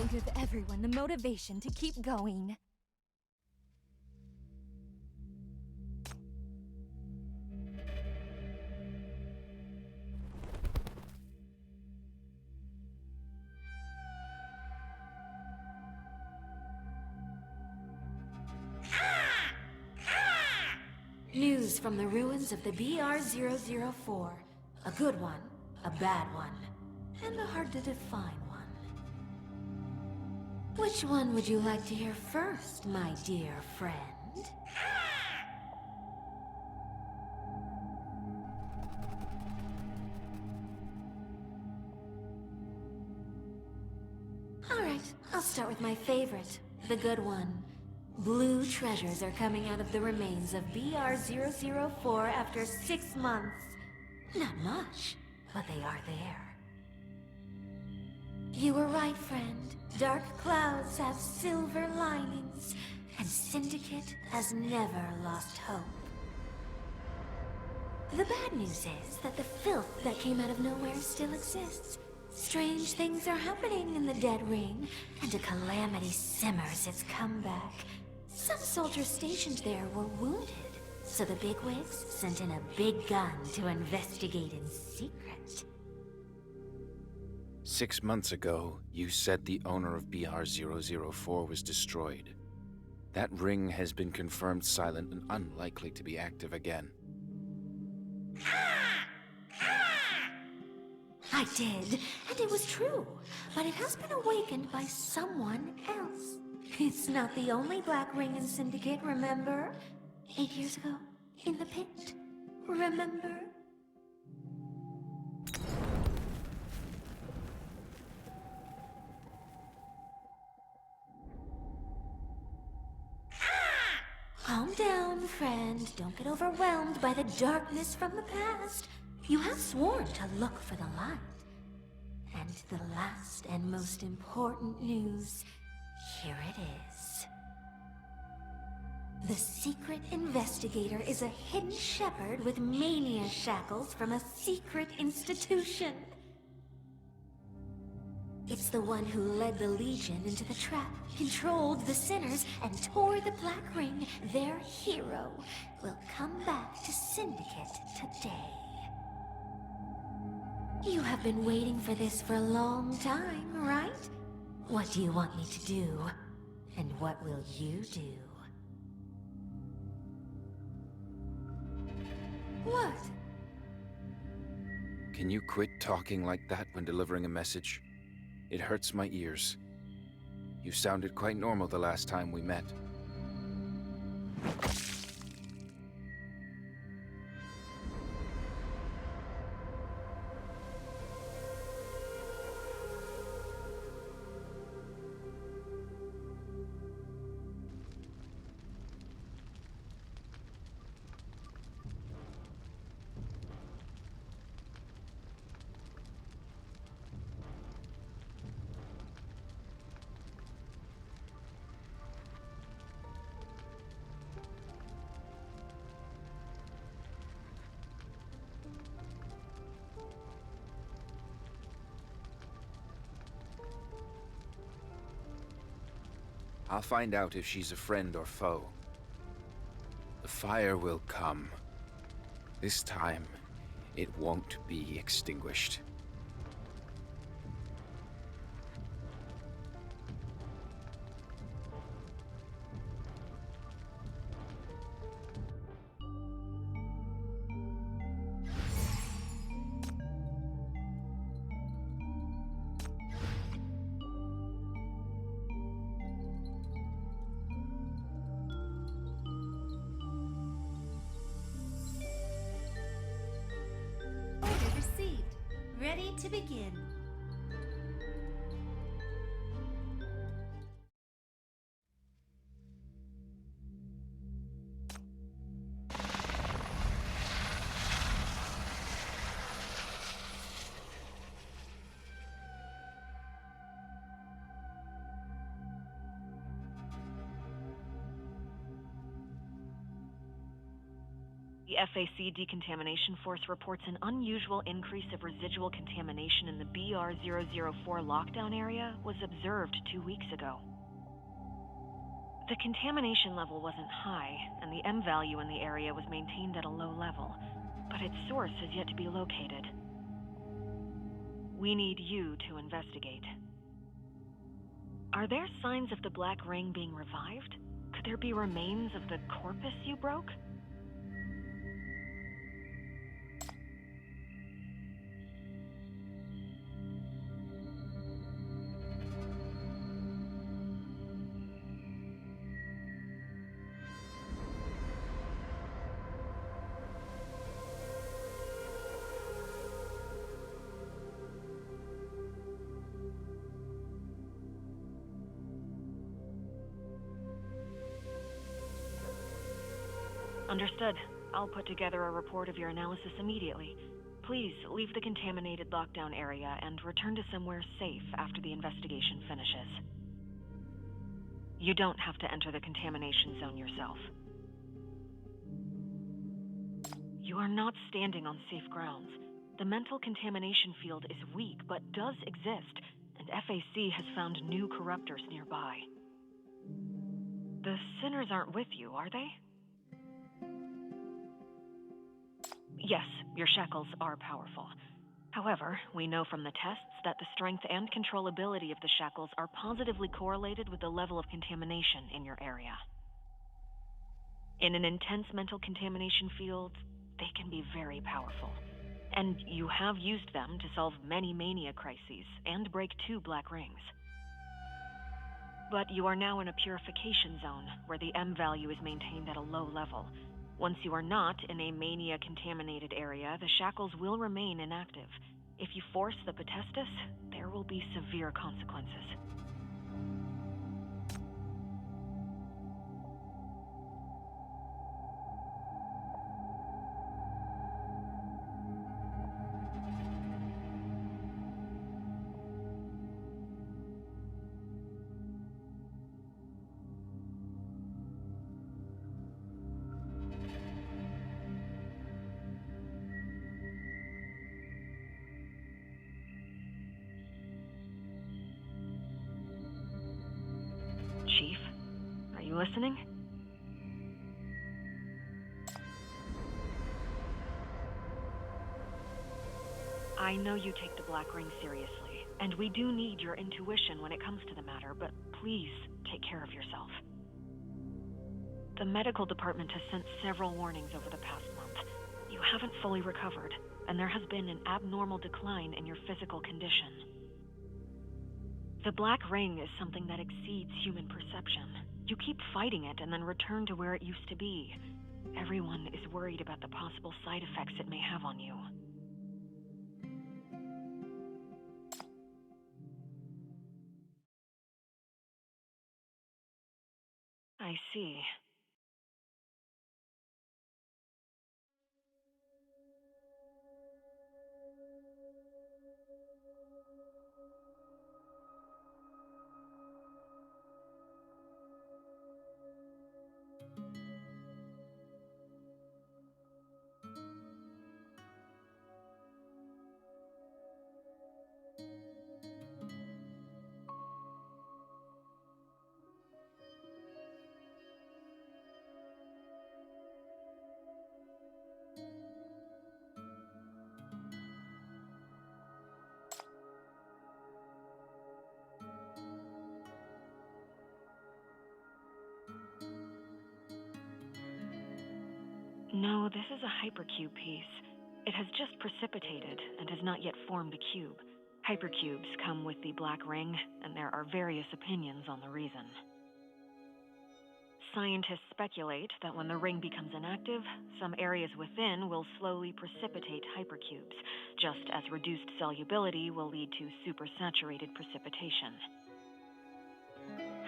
will give everyone the motivation to keep going. News from the ruins of the BR-004. A good one, a bad one, and a hard-to-define one. Which one would you like to hear first, my dear friend? Alright, I'll start with my favorite, the good one. Blue treasures are coming out of the remains of BR-004 after 6 months. Not much, but they are there. You were right, friend. Dark clouds have silver linings, and Syndicate has never lost hope. The bad news is that the filth that came out of nowhere still exists. Strange things are happening in the Dead Ring, and a calamity simmers its comeback. Some soldiers stationed there were wounded, so the bigwigs sent in a big gun to investigate in secret. 6 months ago, you said the owner of BR-004 was destroyed. That ring has been confirmed silent and unlikely to be active again. I did, and it was true, but it has been awakened by someone else. It's not the only black ring in Syndicate, remember? 8 years ago, in the pit, remember? Calm down, friend. Don't get overwhelmed by the darkness from the past. You have sworn to look for the light. And the last and most important news, here it is. The secret investigator is a hidden shepherd with mania shackles from a secret institution. It's the one who led the Legion into the trap, controlled the sinners, and tore the Black Ring. Their hero will come back to Syndicate today. You have been waiting for this for a long time, right? What do you want me to do? And what will you do? What? Can you quit talking like that when delivering a message? It hurts my ears. You sounded quite normal the last time we met. I'll find out if she's a friend or foe. The fire will come. This time, it won't be extinguished. Order received. Ready to begin. The FAC Decontamination Force reports an unusual increase of residual contamination in the BR-004 lockdown area was observed 2 weeks ago. The contamination level wasn't high, and the M value in the area was maintained at a low level, but its source has yet to be located. We need you to investigate. Are there signs of the Black Ring being revived? Could there be remains of the corpus you broke? Understood. I'll put together a report of your analysis immediately. Please leave the contaminated lockdown area and return to somewhere safe after the investigation finishes. You don't have to enter the contamination zone yourself. You are not standing on safe grounds. The mental contamination field is weak but does exist, and FAC has found new corruptors nearby. The sinners aren't with you, are they? Yes, your shackles are powerful. However, we know from the tests that the strength and controllability of the shackles are positively correlated with the level of contamination in your area. In an intense mental contamination field, they can be very powerful. And you have used them to solve many mania crises and break 2 Black Rings. But you are now in a purification zone, where the M value is maintained at a low level. Once you are not in a mania-contaminated area, the shackles will remain inactive. If you force the Potestas, there will be severe consequences. Chief, are you listening? I know you take the Black Ring seriously, and we do need your intuition when it comes to the matter, but please take care of yourself. The medical department has sent several warnings over the past month. You haven't fully recovered, and there has been an abnormal decline in your physical condition. The Black Ring is something that exceeds human perception. You keep fighting it and then return to where it used to be. Everyone is worried about the possible side effects it may have on you. I see. No, this is a hypercube piece. It has just precipitated and has not yet formed a cube. Hypercubes come with the Black Ring, and there are various opinions on the reason. Scientists speculate that when the ring becomes inactive, some areas within will slowly precipitate hypercubes, just as reduced solubility will lead to supersaturated precipitation.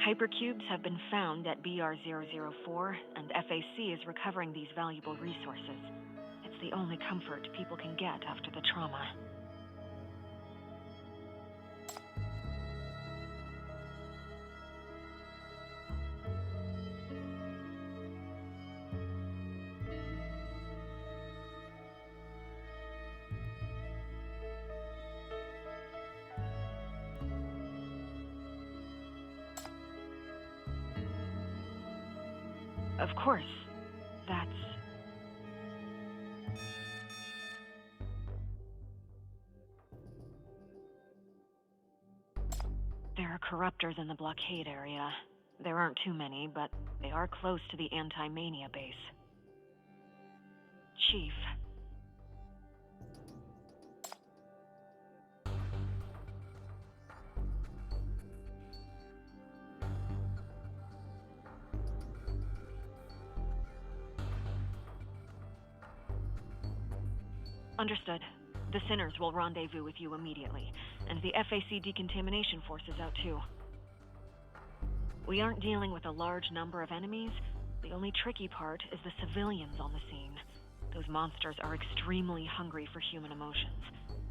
Hypercubes have been found at BR-004, and FAC is recovering these valuable resources. It's the only comfort people can get after the trauma. Of course. That's... There are corruptors in the blockade area. There aren't too many, but they are close to the Anti-Mania base. Chief. Understood. The Sinners will rendezvous with you immediately, and the FAC decontamination force is out too. We aren't dealing with a large number of enemies. The only tricky part is the civilians on the scene. Those monsters are extremely hungry for human emotions.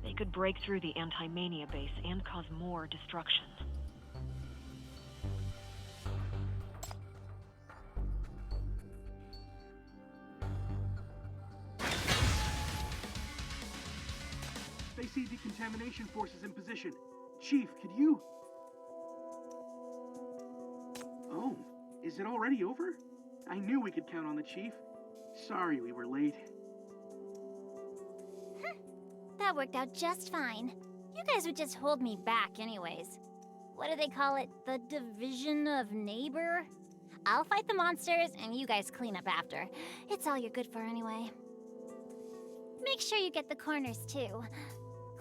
They could break through the Anti-Mania base and cause more destruction. They see decontamination forces in position. Chief, could you... Oh, is it already over? I knew we could count on the Chief. Sorry we were late. That worked out just fine. You guys would just hold me back anyways. What do they call it? The division of neighbor? I'll fight the monsters and you guys clean up after. It's all you're good for anyway. Make sure you get the corners too.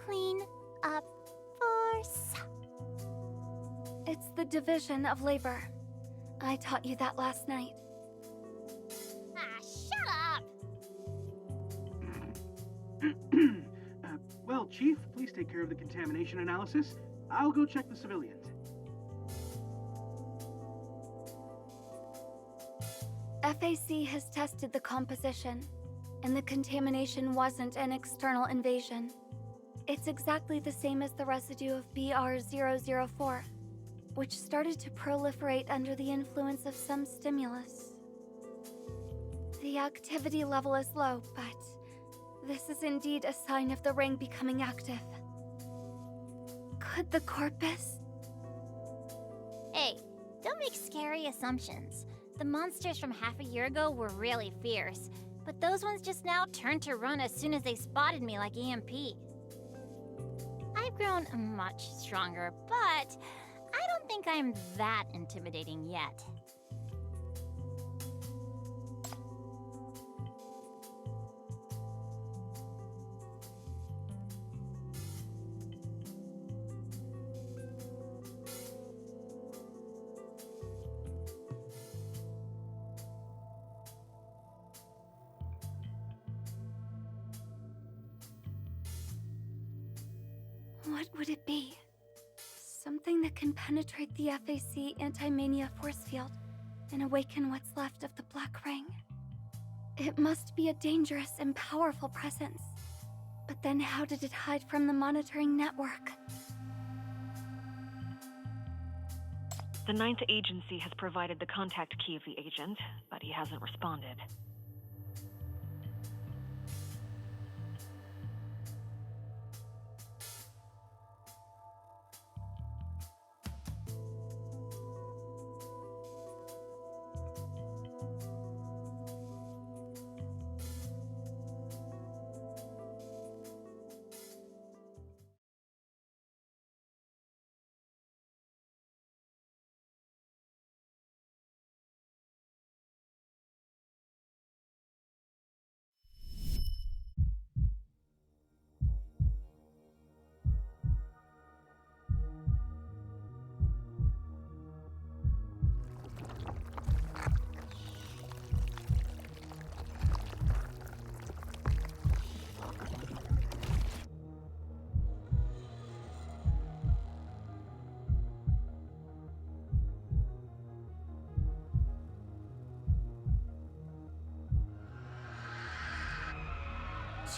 Clean up force. It's the division of labor. I taught you that last night. Ah, shut up! Well, Chief, please take care of the contamination analysis. I'll go check the civilians. FAC has tested the composition, and the contamination wasn't an external invasion. It's exactly the same as the residue of BR004, which started to proliferate under the influence of some stimulus. The activity level is low, but this is indeed a sign of the ring becoming active. Could the corpus... Hey, don't make scary assumptions. The monsters from half a year ago were really fierce, but those ones just now turned to run as soon as they spotted me like EMP. I've grown much stronger, but I don't think I'm that intimidating yet. What would it be? Something that can penetrate the FAC anti-mania force field and awaken what's left of the Black Ring. It must be a dangerous and powerful presence. But then how did it hide from the monitoring network? The Ninth Agency has provided the contact key of the agent, but he hasn't responded.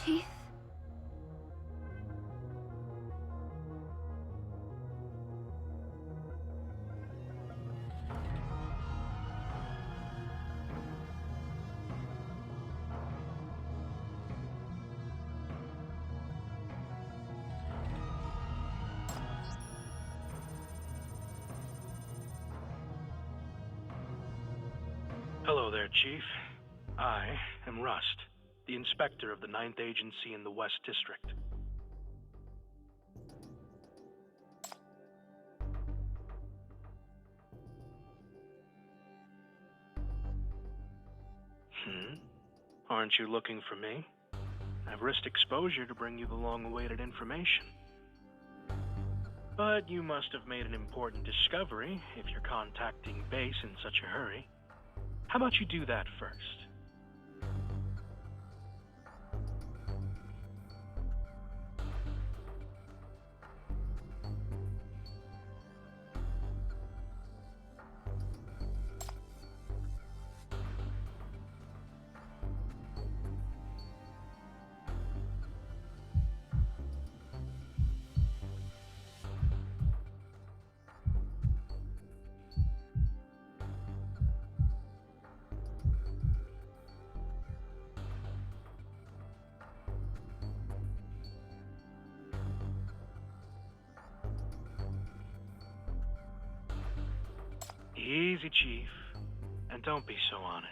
Chief? Hello there, Chief. I am Rust, the inspector of the 9th Agency in the West District. Aren't you looking for me? I've risked exposure to bring you the long-awaited information. But you must have made an important discovery if you're contacting base in such a hurry. How about you do that first? Easy, Chief. And don't be so honest.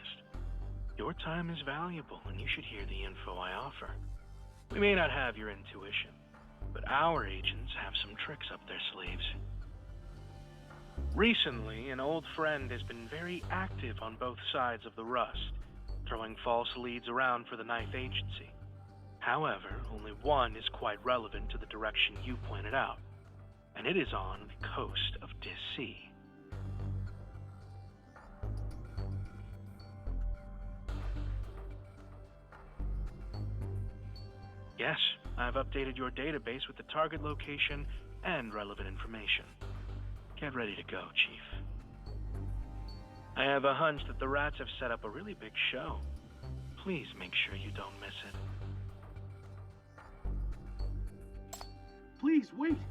Your time is valuable, and you should hear the info I offer. We may not have your intuition, but our agents have some tricks up their sleeves. Recently, an old friend has been very active on both sides of the Rust, throwing false leads around for the 9th Agency. However, only one is quite relevant to the direction you pointed out, and it is on the coast of DC. Yes, I've updated your database with the target location and relevant information. Get ready to go, Chief. I have a hunch that the rats have set up a really big show. Please make sure you don't miss it. Please, wait!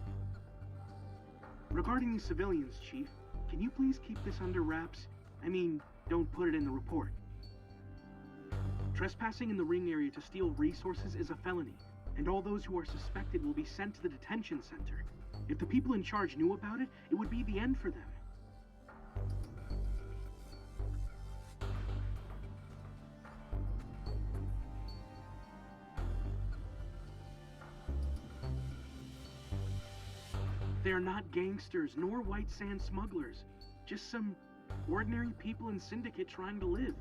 Regarding the civilians, Chief, can you please keep this under wraps? I mean, don't put it in the report. Trespassing in the ring area to steal resources is a felony, and all those who are suspected will be sent to the detention center. If the people in charge knew about it, it would be the end for them. They're not gangsters nor white sand smugglers, just some ordinary people in Syndicate trying to live.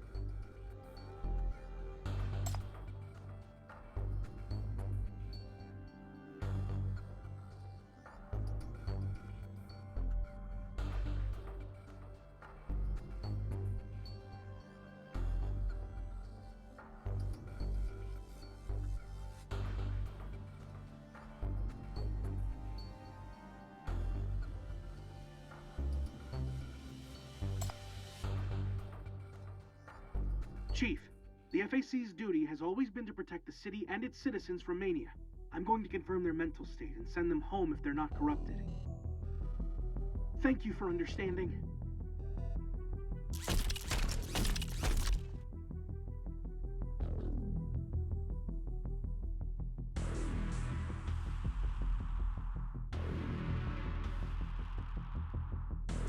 Chief, the FAC's duty has always been to protect the city and its citizens from mania. I'm going to confirm their mental state and send them home if they're not corrupted. Thank you for understanding.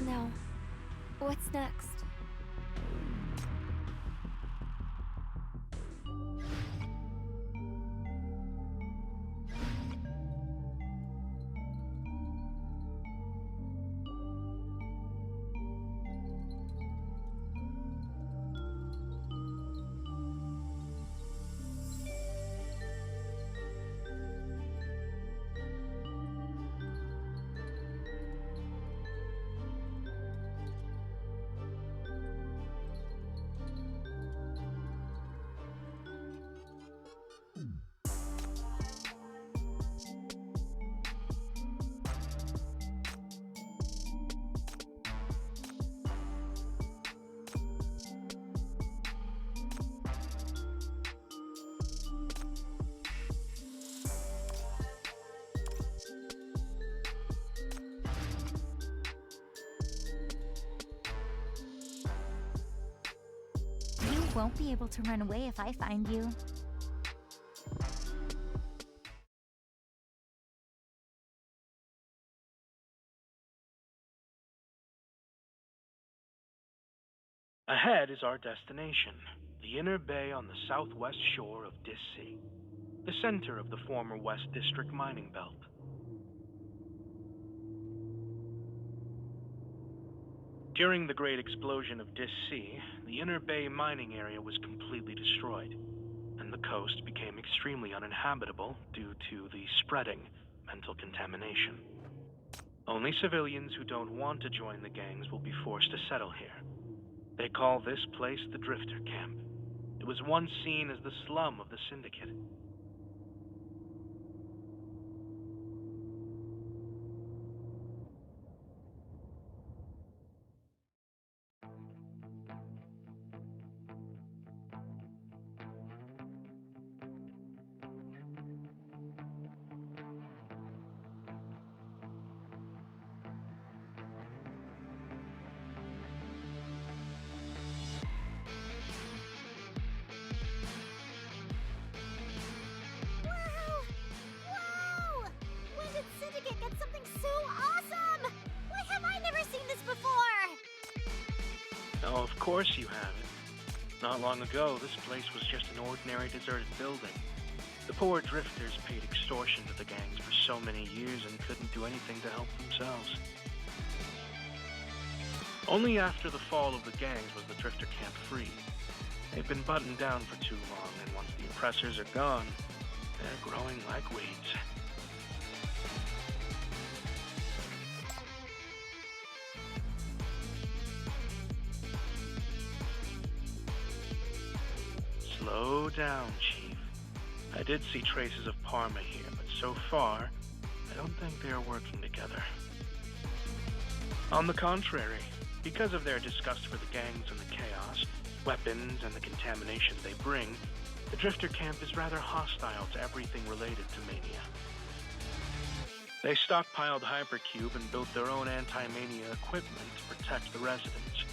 No. What's next? You won't be able to run away if I find you. A Ahead is our destination, the inner bay on the southwest shore of Dis Sea, the center of the former West District mining belt. During the Great Explosion of Dis Sea, the inner bay mining area was completely destroyed, and the coast became extremely uninhabitable due to the spreading mental contamination. Only civilians who don't want to join the gangs will be forced to settle here. They call this place the Drifter Camp. It was once seen as the slum of the Syndicate. Wow! When did Syndicate get something so awesome? Why have I never seen this before? Oh, of course you haven't. Not long ago, this place was just an ordinary deserted building. The poor drifters paid extortion to the gangs for so many years and couldn't do anything to help themselves. Only after the fall of the gangs was the Drifter Camp freed. They've been buttoned down for too long, and once the oppressors are gone, they're growing like weeds. Slow down, Chief. I did see traces of Parma here, but so far, I don't think they are working together. On the contrary, because of their disgust for the gangs and the chaos, weapons, and the contamination they bring, the Drifter Camp is rather hostile to everything related to Mania. They stockpiled Hypercube and built their own anti-Mania equipment to protect the residents.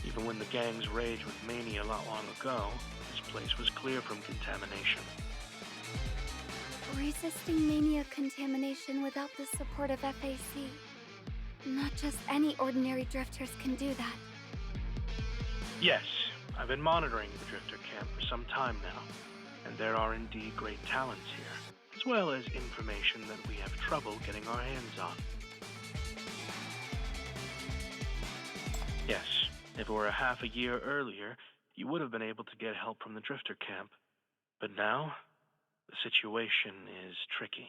Even when the gangs raged with Mania not long ago, this place was clear from contamination. Resisting Mania contamination without the support of FAC. Not just any ordinary drifters can do that. Yes, I've been monitoring the Drifter Camp for some time now, and there are indeed great talents here, as well as information that we have trouble getting our hands on. Yes, if it were a half a year earlier, you would have been able to get help from the Drifter Camp. But now, the situation is tricky.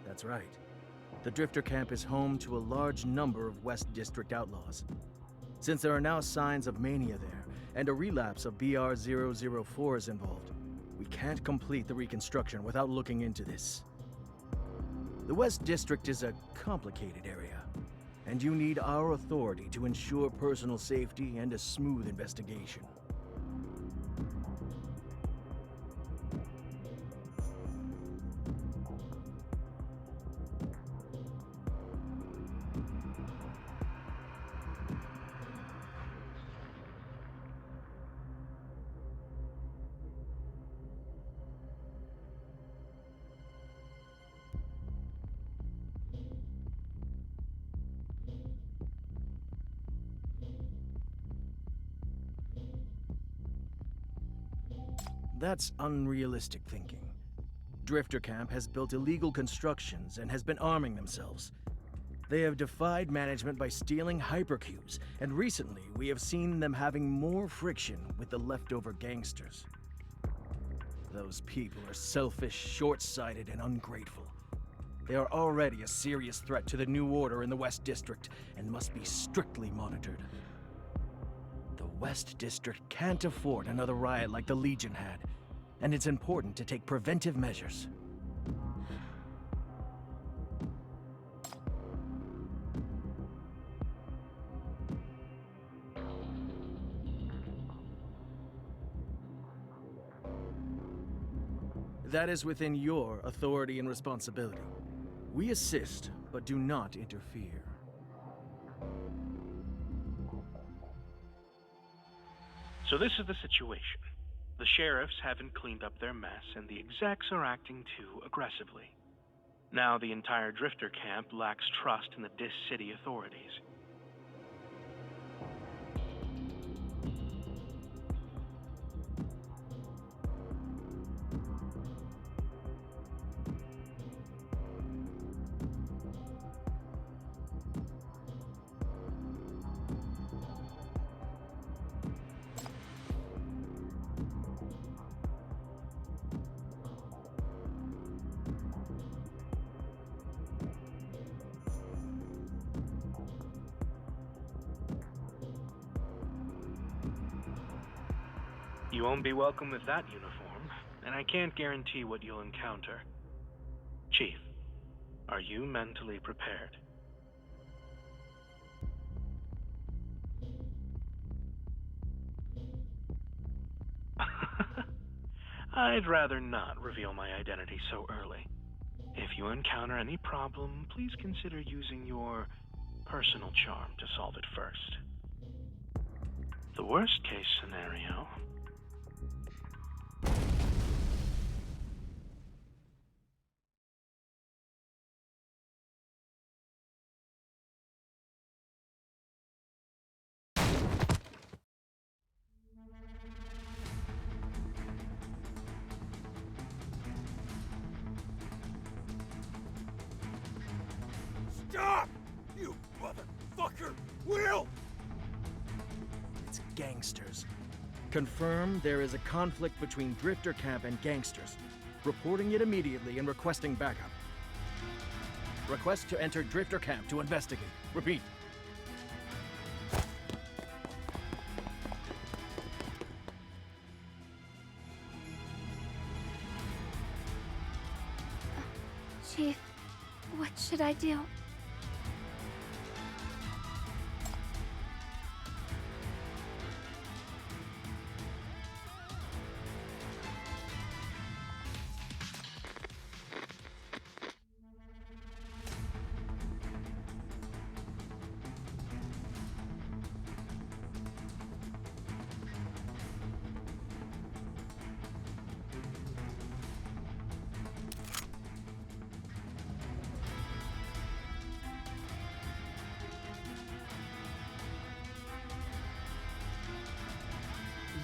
That's right. The Drifter Camp is home to a large number of West District outlaws. Since there are now signs of mania there, and a relapse of BR-004 is involved, we can't complete the reconstruction without looking into this. The West District is a complicated area, and you need our authority to ensure personal safety and a smooth investigation. That's unrealistic thinking. Drifter Camp has built illegal constructions and has been arming themselves. They have defied management by stealing hypercubes, and recently we have seen them having more friction with the leftover gangsters. Those people are selfish, short-sighted, and ungrateful. They are already a serious threat to the new order in the West District and must be strictly monitored. The West District can't afford another riot like the Legion had, and it's important to take preventive measures. That is within your authority and responsibility. We assist, but do not interfere. So this is the situation. The sheriffs haven't cleaned up their mess, and the execs are acting too aggressively. Now the entire Drifter camp lacks trust in the Dis City authorities. You won't be welcome with that uniform, and I can't guarantee what you'll encounter. Chief, are you mentally prepared? I'd rather not reveal my identity so early. If you encounter any problem, please consider using your personal charm to solve it first. The worst case scenario. Stop! You motherfucker! Will! It's gangsters. Confirm there is a conflict between Drifter Camp and gangsters. Reporting it immediately and requesting backup. Request to enter Drifter Camp to investigate. Repeat. Chief, what should I do?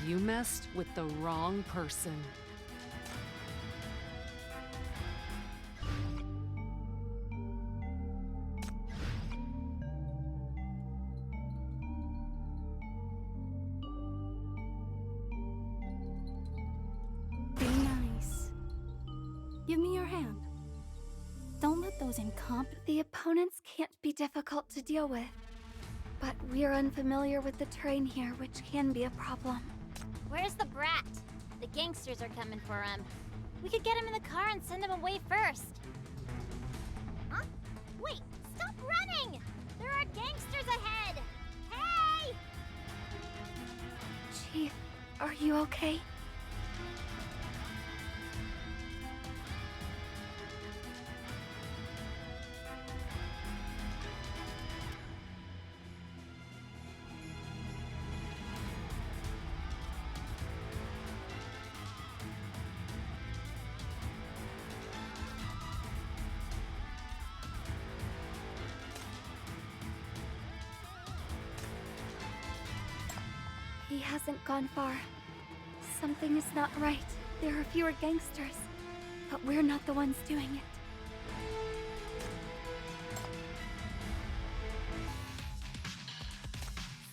You messed with the wrong person. Be nice. Give me your hand. Don't let those The opponents can't be difficult to deal with. But we're unfamiliar with the terrain here, which can be a problem. Where's the brat? The gangsters are coming for him. We could get him in the car and send him away first. Huh? Wait, stop running! There are gangsters ahead! Hey! Chief, are you okay? He hasn't gone far. Something is not right. There are fewer gangsters, but we're not the ones doing it.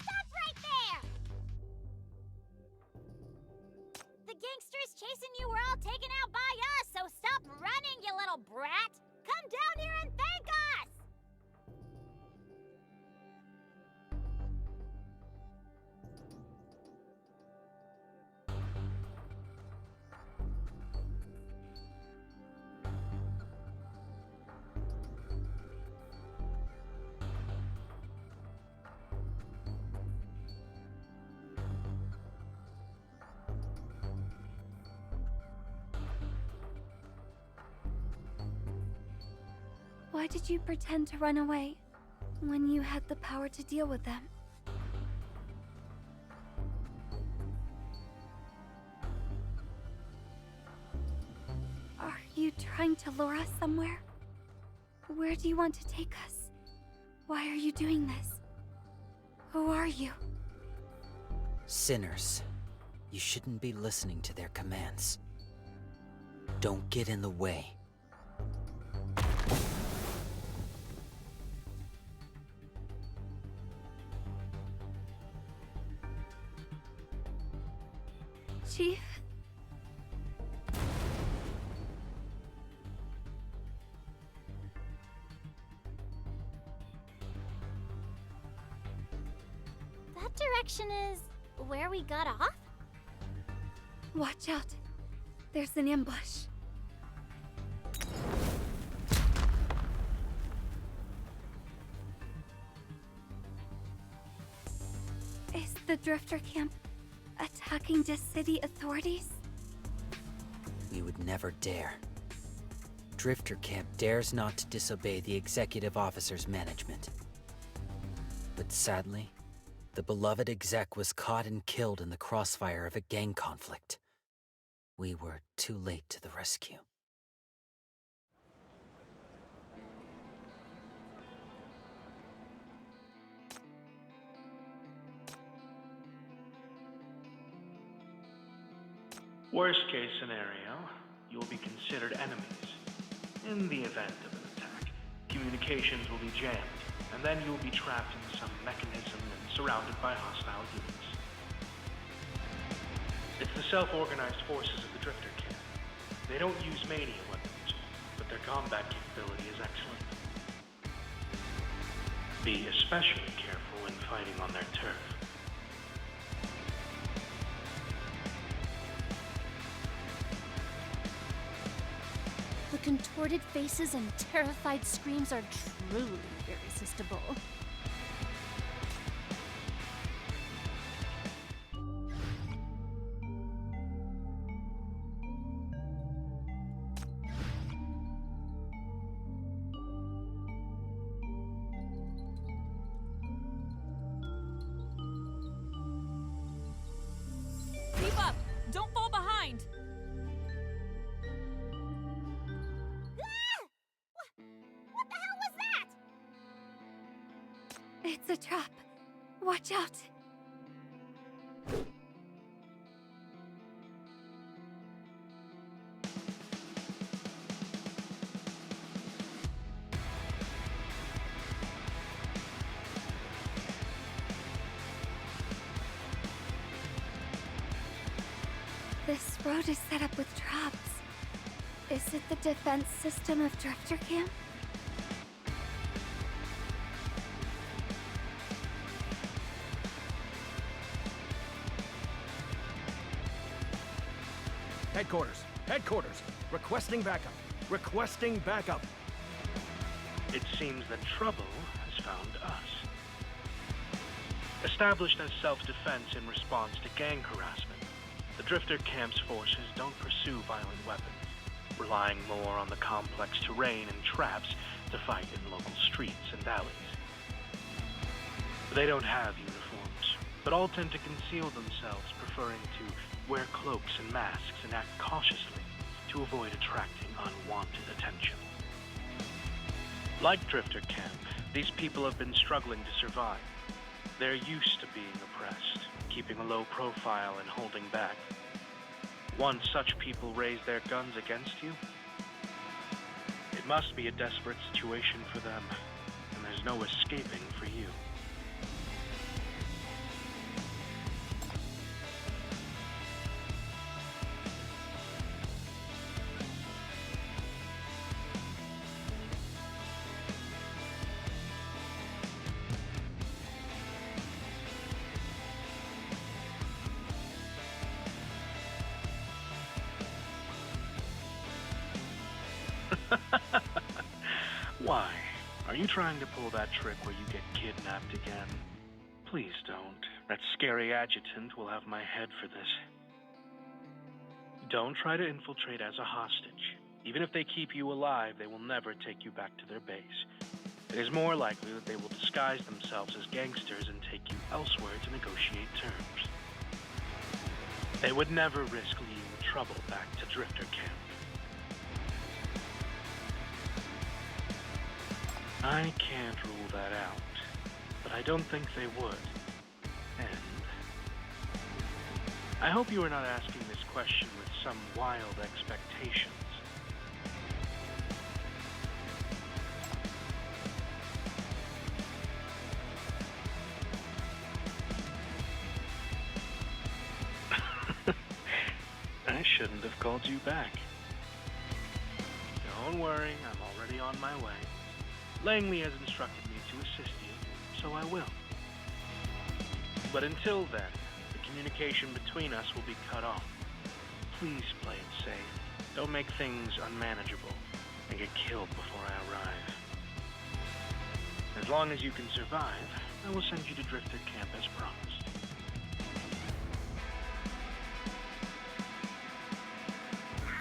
Stop right there! The gangsters chasing you were all taken out by us, so stop running, you little brat! Come down here and thank us! Why did you pretend to run away when you had the power to deal with them? you trying to lure us somewhere? Where do you want to take us? Why are you doing this? Who are you? Sinners. You shouldn't be listening to their commands. Don't get in the way. Chief? That direction is where we got off? Watch out. There's an ambush. Is the Drifter camp attacking the city authorities? We would never dare. Drifter Camp dares not to disobey the executive officer's management. But sadly, the beloved exec was caught and killed in the crossfire of a gang conflict. We were too late to the rescue. Worst case scenario, you'll be considered enemies. In the event of an attack, communications will be jammed, and then you'll be trapped in some mechanism and surrounded by hostile units. It's the self-organized forces of the Drifter camp. They don't use mania weapons, but their combat capability is excellent. Be especially careful when fighting on their turf. The contorted faces and terrified screams are truly irresistible. Keep up! Don't fall behind! What the hell was that? It's a trap. Watch out. This road is set up with traps. Is it the defense system of Drifter Camp? Headquarters! Headquarters! Requesting backup! Requesting backup! It seems that trouble has found us. Established as self-defense in response to gang harassment, the Drifter Camp's forces don't pursue violent weapons, relying more on the complex terrain and traps to fight in local streets and alleys. They don't have uniforms, but all tend to conceal themselves, preferring to wear cloaks and masks and act cautiously to avoid attracting unwanted attention. Like Drifter Camp, these people have been struggling to survive. They're used to being oppressed, keeping a low profile and holding back. Once such people raise their guns against you, it must be a desperate situation for them, and there's no escaping for you. Why? Are you trying to pull that trick where you get kidnapped again? Please don't. That scary adjutant will have my head for this. Don't try to infiltrate as a hostage. Even if they keep you alive, they will never take you back to their base. It is more likely that they will disguise themselves as gangsters and take you elsewhere to negotiate terms. They would never risk leading the trouble back to Drifter Camp. I can't rule that out, but I don't think they would. And I hope you are not asking this question with some wild expectations. I shouldn't have called you back. Don't worry, I'm already on my way. Langley has instructed me to assist you, so I will. But until then, the communication between us will be cut off. Please play it safe. Don't make things unmanageable and get killed before I arrive. As long as you can survive, I will send you to Drifter Camp as promised.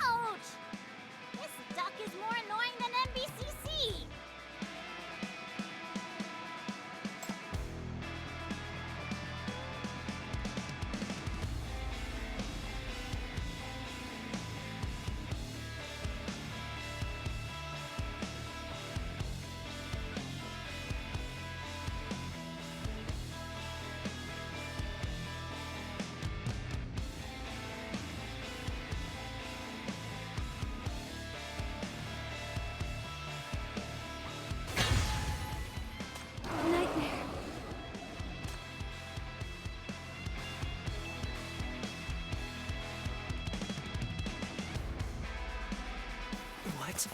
Ouch! This duck is more annoying than NBCC! Nightmare. What?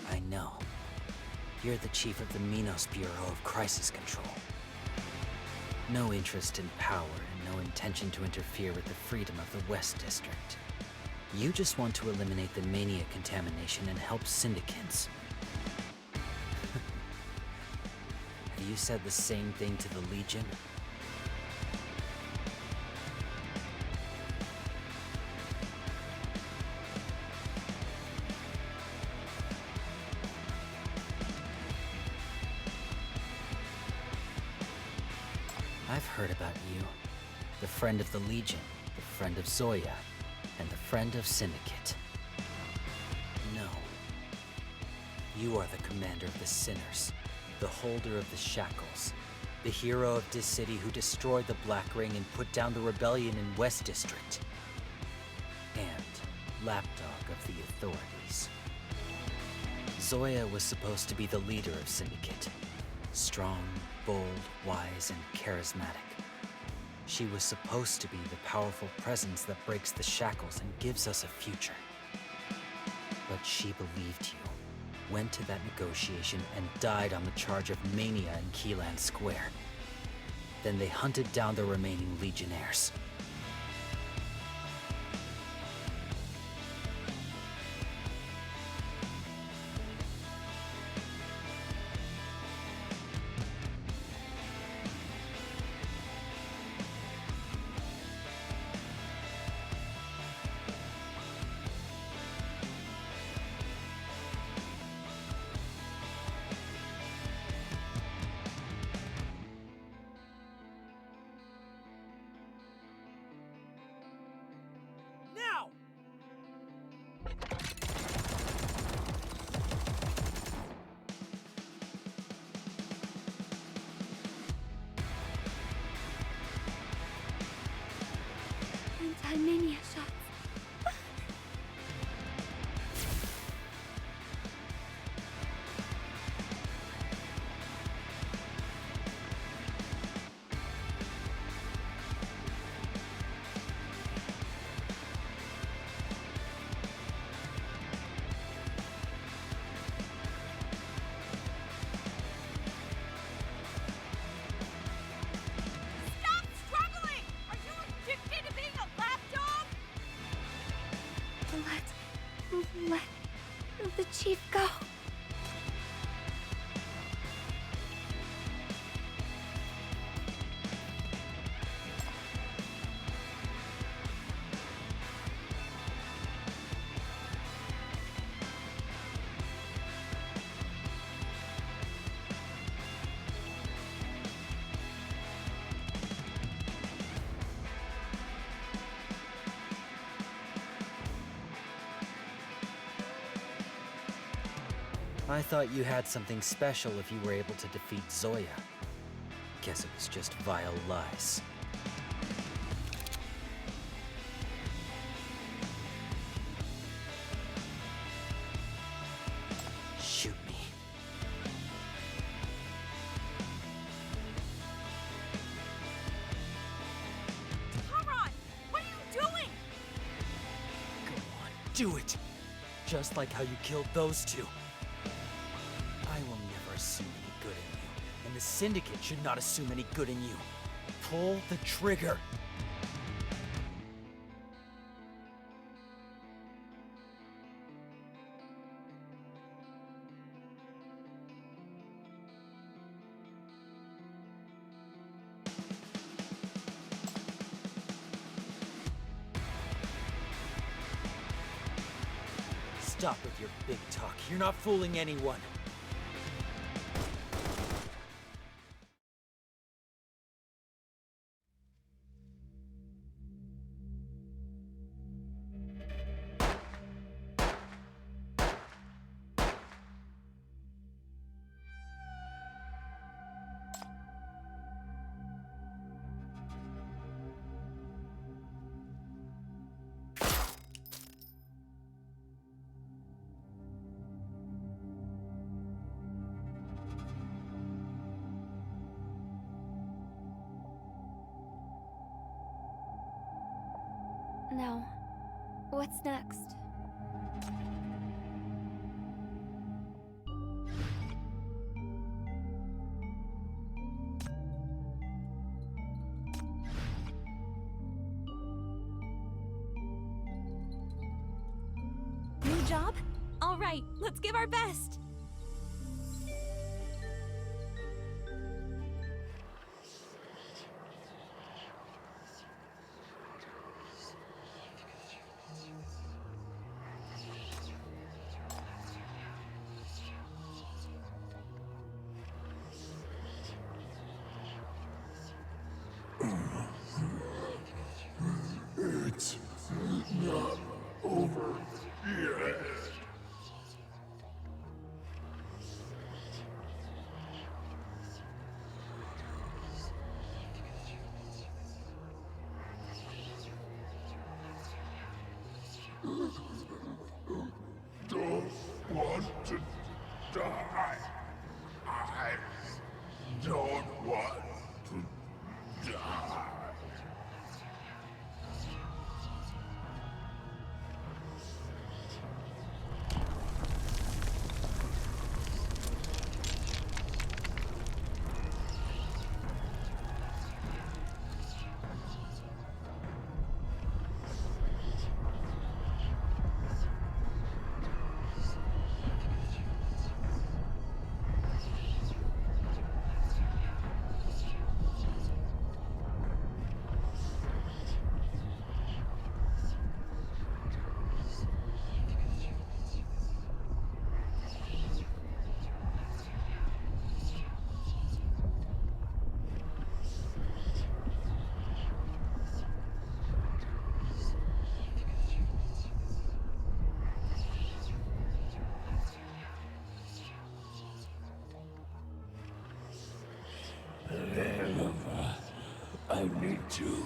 I know. You're the chief of the Minos Bureau of Crisis Control. No interest in power and no intention to interfere with the freedom of the West District. You just want to eliminate the mania contamination and help syndicates. Have you said the same thing to the Legion? I've heard about you. The friend of the Legion, the friend of Zoya, and the friend of Syndicate. No. You are the commander of the Sinners, the holder of the Shackles, the hero of this city who destroyed the Black Ring and put down the rebellion in West District. And lapdog of the authorities. Zoya was supposed to be the leader of Syndicate. Strong, bold, wise, and charismatic. She was supposed to be the powerful presence that breaks the shackles and gives us a future. But she believed you, went to that negotiation, and died on the charge of mania in Keyland Square. Then they hunted down the remaining Legionnaires. Let the chief go. I thought you had something special if you were able to defeat Zoya. Guess it was just vile lies. Shoot me. Taron! What are you doing? Go on, do it! Just like how you killed those two. I will never assume any good in you, and the Syndicate should not assume any good in you. Pull the trigger! Stop with your big talk. You're not fooling anyone. Now, what's next? New job? All right, let's give our best. It's not over yet. Don't want to die. I don't want to die. I need to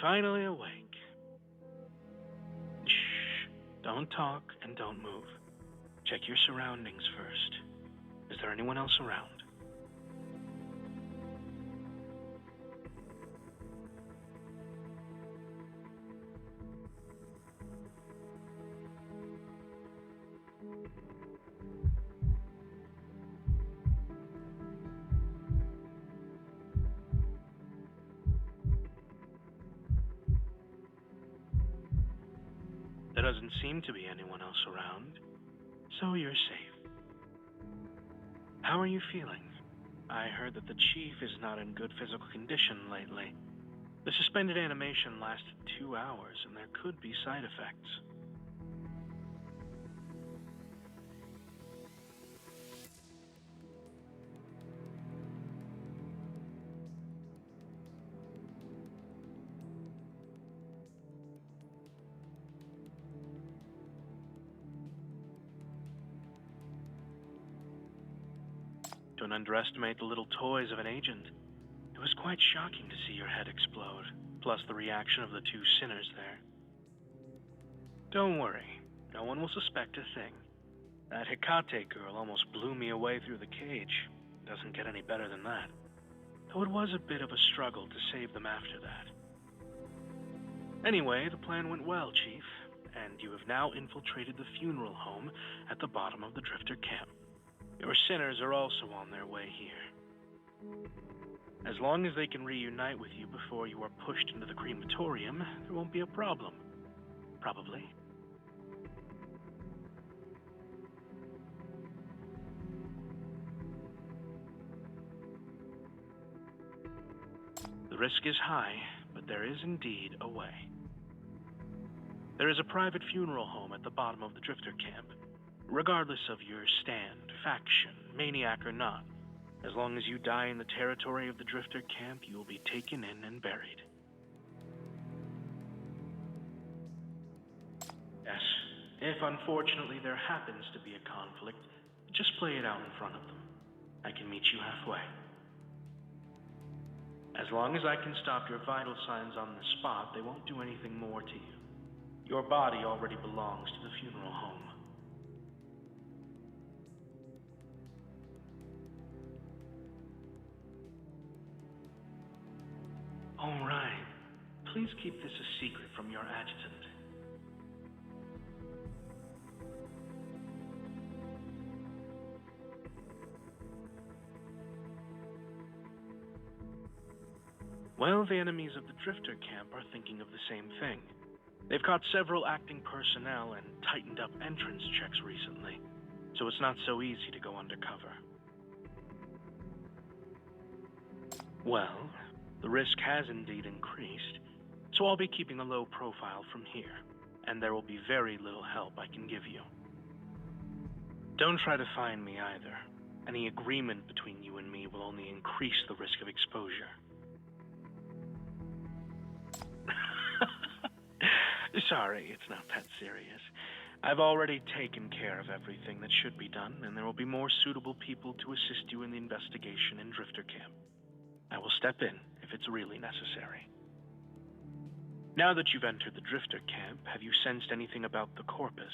finally awake. Shh. Don't talk and don't move. Check your surroundings first. Is there anyone else around? There doesn't seem to be anyone else around, so you're safe. How are you feeling? I heard that the chief is not in good physical condition lately. The suspended animation lasted 2 hours, and there could be side effects. Don't underestimate the little toys of an agent. It was quite shocking to see your head explode, plus the reaction of the two sinners there. Don't worry, no one will suspect a thing. That Hecate girl almost blew me away through the cage. Doesn't get any better than that. Though it was a bit of a struggle to save them after that. Anyway, the plan went well, Chief, and you have now infiltrated the funeral home at the bottom of the Drifter camp. Your sinners are also on their way here. As long as they can reunite with you before you are pushed into the crematorium, there won't be a problem. Probably. The risk is high, but there is indeed a way. There is a private funeral home at the bottom of the Drifter camp. Regardless of your stand, faction, maniac or not, as long as you die in the territory of the Drifter camp, you will be taken in and buried. Yes, if unfortunately there happens to be a conflict, just play it out in front of them. I can meet you halfway. As long as I can stop your vital signs on the spot, they won't do anything more to you. Your body already belongs to the funeral home. All right. Please keep this a secret from your adjutant. Well, the enemies of the Drifter camp are thinking of the same thing. They've caught several acting personnel and tightened up entrance checks recently, so it's not so easy to go undercover. Well, the risk has indeed increased, so I'll be keeping a low profile from here, and there will be very little help I can give you. Don't try to find me either. Any agreement between you and me will only increase the risk of exposure. Sorry, it's not that serious. I've already taken care of everything that should be done, and there will be more suitable people to assist you in the investigation in Drifter Camp. I will step in if it's really necessary. Now that you've entered the Drifter Camp, have you sensed anything about the corpus?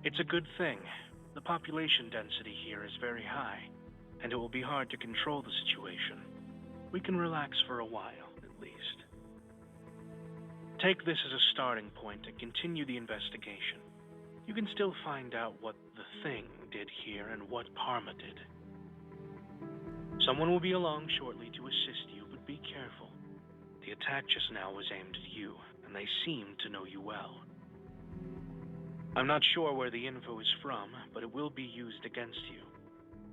It's a good thing. The population density here is very high, and it will be hard to control the situation. We can relax for a while, at least. Take this as a starting point and continue the investigation. You can still find out what the Thing did here and what Parma did. Someone will be along shortly to assist you, but be careful. The attack just now was aimed at you, and they seem to know you well. I'm not sure where the info is from, but it will be used against you.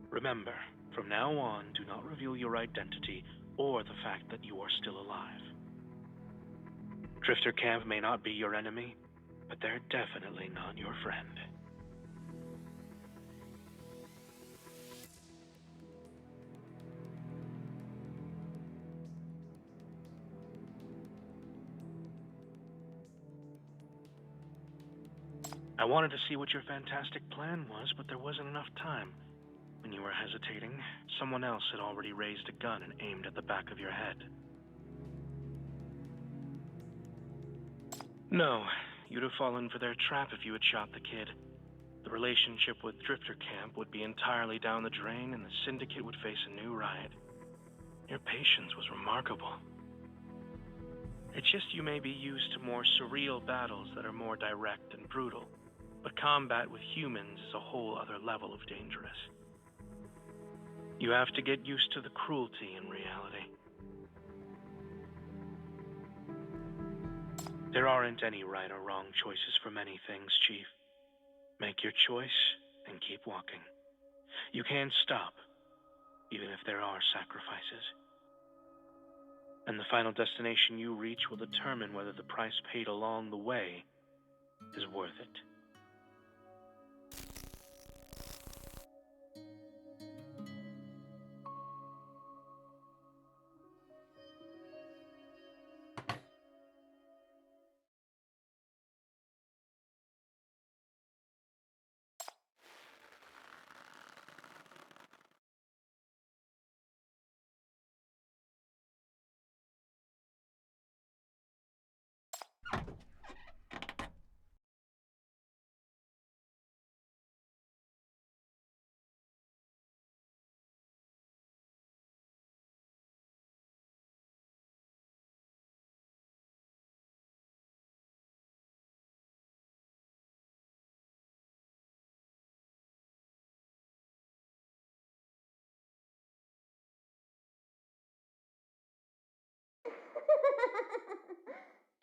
Remember, from now on, do not reveal your identity or the fact that you are still alive. Drifter Camp may not be your enemy, but they're definitely not your friend. I wanted to see what your fantastic plan was, but there wasn't enough time. When you were hesitating, someone else had already raised a gun and aimed at the back of your head. No, you'd have fallen for their trap if you had shot the kid. The relationship with Drifter Camp would be entirely down the drain, and the Syndicate would face a new riot. Your patience was remarkable. It's just you may be used to more surreal battles that are more direct and brutal, but combat with humans is a whole other level of dangerous. You have to get used to the cruelty in reality. There aren't any right or wrong choices for many things, Chief. Make your choice and keep walking. You can't stop, even if there are sacrifices. And the final destination you reach will determine whether the price paid along the way is worth it.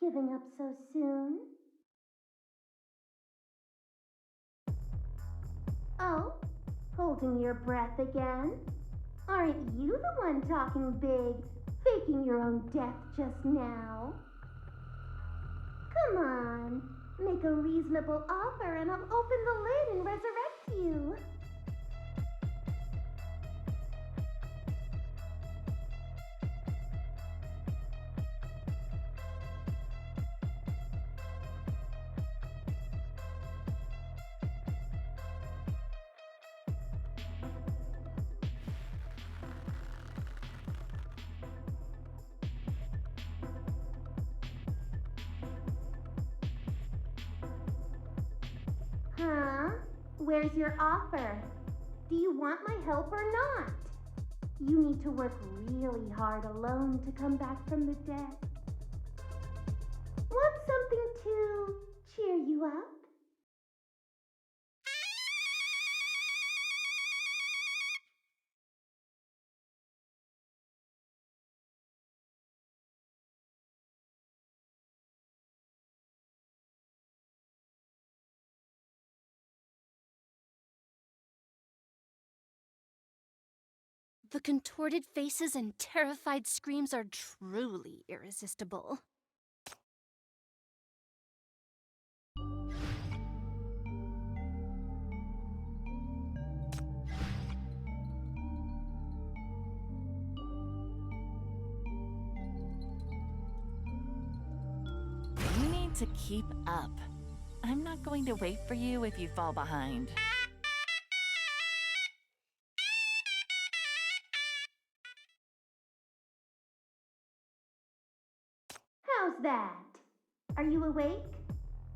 Giving up so soon? Oh, holding your breath again? Aren't you the one talking big, faking your own death just now? Come on, make a reasonable offer and I'll open the lid and resurrect you. Huh? Where's your offer? Do you want my help or not? You need to work really hard alone to come back from the dead. Want something to cheer you up? The contorted faces and terrified screams are truly irresistible. You need to keep up. I'm not going to wait for you if you fall behind. How's that? Are you awake?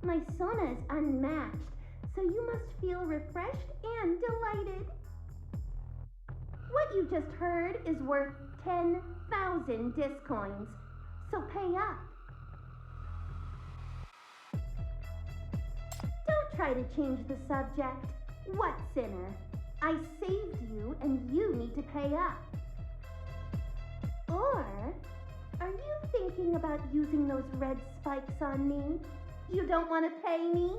My sauna is unmatched, so you must feel refreshed and delighted. What you just heard is worth 10,000 discoins, so pay up. Don't try to change the subject. What sinner? I saved you and you need to pay up. Or are you thinking about using those red spikes on me? You don't want to pay me?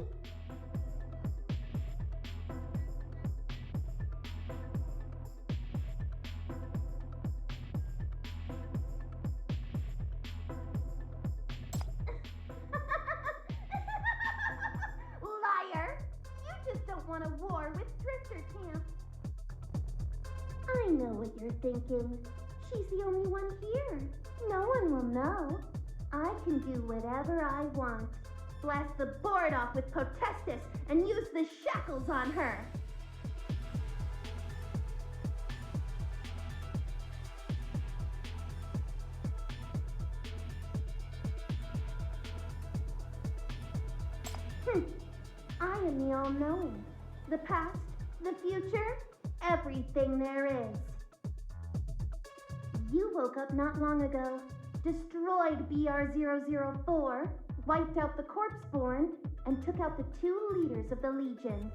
Liar! You just don't want a war with Drifter Camp. I know what you're thinking. She's the only one here. No one will know. I can do whatever I want. Blast the board off with Potestis and use the shackles on her. I am the all-knowing. The past, the future, everything there is. You woke up not long ago, destroyed BR-004, wiped out the Corpseborn, and took out the 2 leaders of the Legion.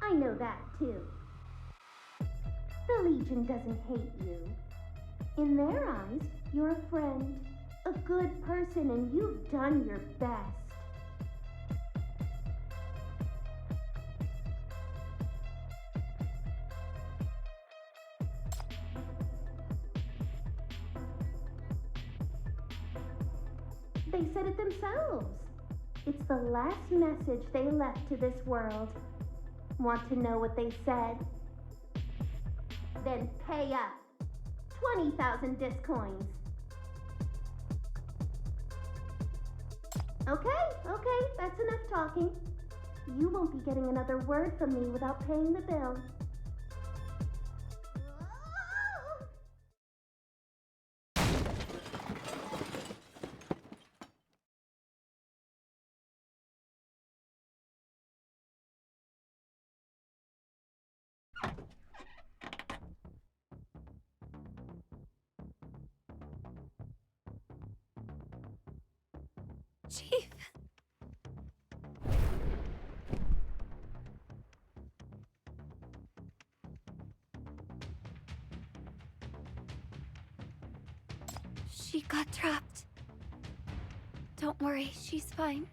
I know that too. The Legion doesn't hate you. In their eyes, you're a friend, a good person, and you've done your best. They said it themselves. It's the last message they left to this world. Want to know what they said? Then pay up. 20,000 discoins. Okay, that's enough talking. You won't be getting another word from me without paying the bill. Chief. She got trapped. Don't worry, she's fine.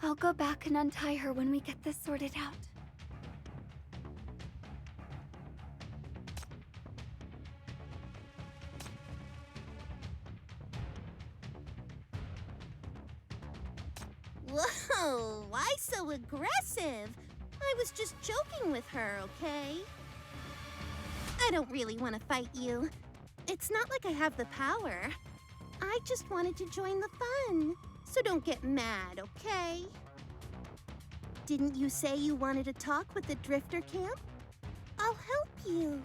I'll go back and untie her when we get this sorted out. Whoa, why so aggressive? I was just joking with her, okay? I don't really want to fight you. It's not like I have the power. I just wanted to join the fun. So don't get mad, okay? Didn't you say you wanted to talk with the Drifter Camp? I'll help you.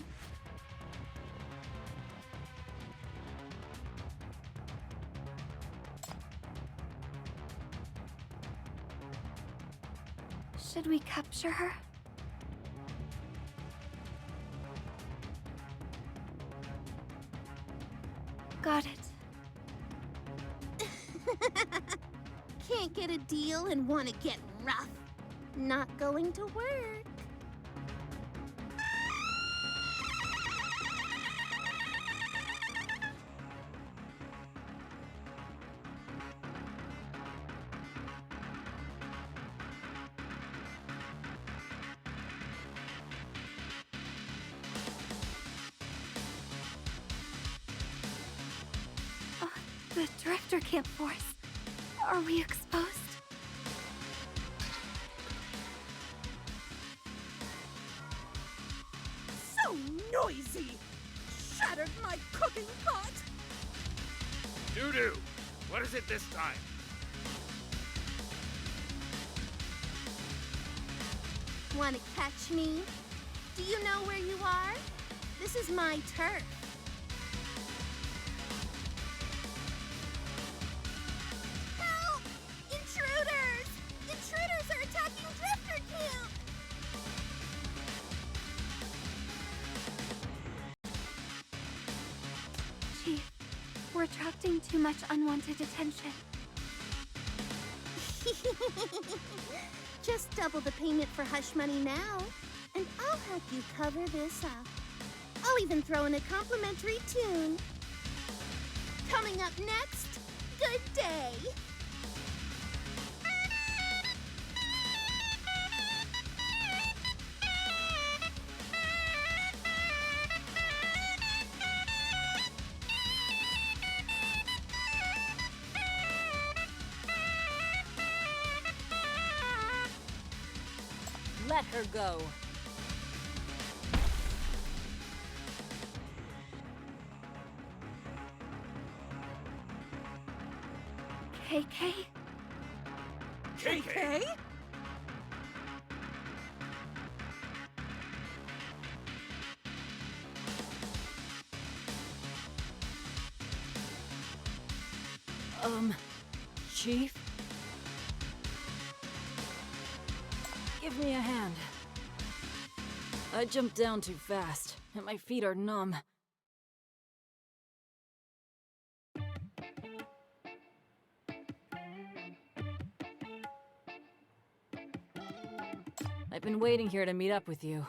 Should we capture her? Got it. Can't get a deal and want to get rough. Not going to work. The Drifter Camp Force. Are we exposed? So noisy! Shattered my cooking pot! Doo-doo! What is it this time? Want to catch me? Do you know where you are? This is my turf. Help! Intruders! Intruders are attacking Drifter Camp! Chief, we're attracting too much unwanted attention. Just double the payment for hush money now, and I'll help you cover this up. I'll even throw in a complimentary tune. Coming up next, Good Day. let her go. KK? KK? Chief? Give me a hand. I jumped down too fast, and my feet are numb. I've been waiting here to meet up with you.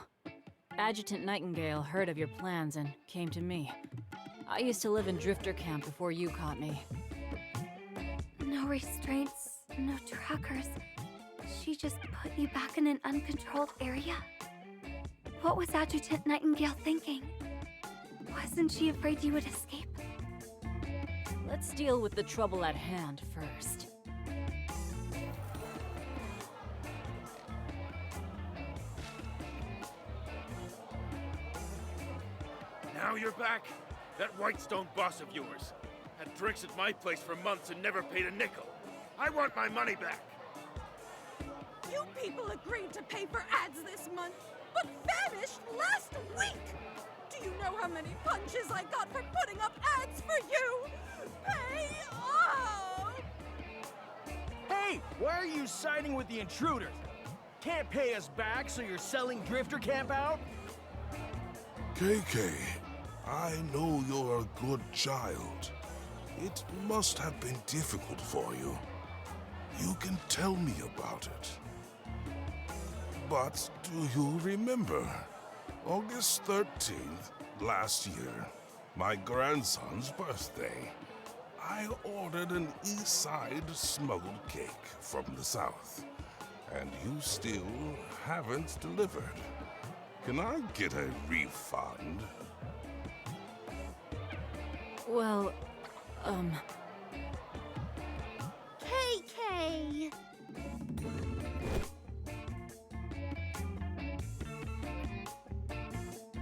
Adjutant Nightingale heard of your plans and came to me. I used to live in Drifter Camp before you caught me. No restraints, no trackers. She just put you back in an uncontrolled area? What was Adjutant Nightingale thinking? Wasn't she afraid you would escape? Let's deal with the trouble at hand first. Now you're back? That Whitestone boss of yours had drinks at my place for months and never paid a nickel. I want my money back. You people agreed to pay for ads this month, but vanished last week! Do you know how many punches I got for putting up ads for you? Pay up! Hey, why are you siding with the intruders? Can't pay us back, so you're selling Drifter Camp out? KK, I know you're a good child. It must have been difficult for you. You can tell me about it. But do you remember? August 13th, last year, my grandson's birthday. I ordered an East Side smuggled cake from the South, and you still haven't delivered. Can I get a refund? Well, KK!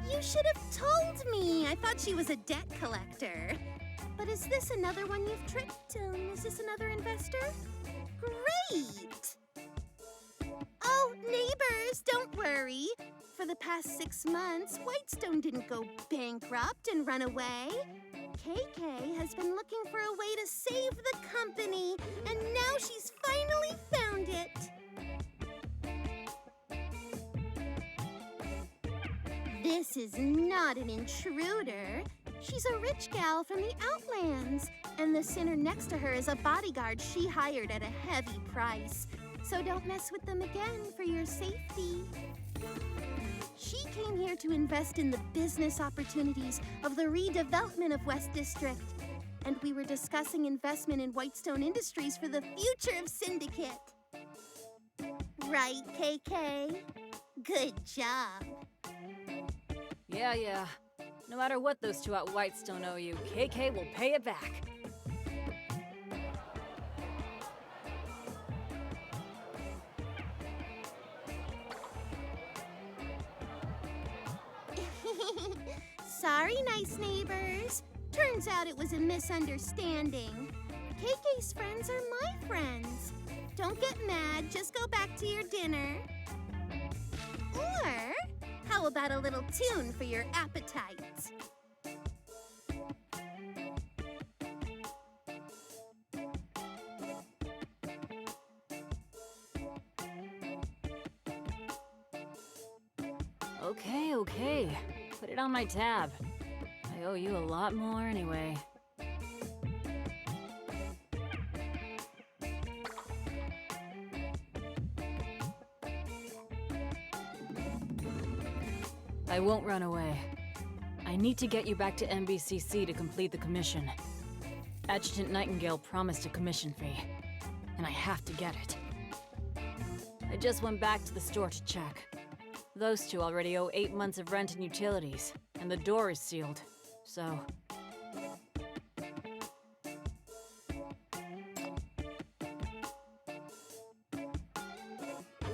You should have told me! I thought she was a debt collector. But is this another one you've tricked? Is this another investor? Great! Oh, neighbors, don't worry. For the past 6 months, Whitestone didn't go bankrupt and run away. KK has been looking for a way to save the company, and now she's finally found it. This is not an intruder. She's a rich gal from the Outlands, and the sinner next to her is a bodyguard she hired at a heavy price. So don't mess with them again for your safety. She came here to invest in the business opportunities of the redevelopment of West District. And we were discussing investment in Whitestone Industries for the future of Syndicate. Right, KK? Good job. yeah. No matter what those two at Whitestone owe you, KK will pay it back. Sorry, nice neighbors. Turns out it was a misunderstanding. KK's friends are my friends. Don't get mad, just go back to your dinner. Or, how about a little tune for your appetite? Okay. Put it on my tab. I owe you a lot more anyway. I won't run away. I need to get you back to MBCC to complete the commission. Adjutant Nightingale promised a commission fee, and I have to get it. I just went back to the store to check. Those two already owe 8 months of rent and utilities, and the door is sealed, so...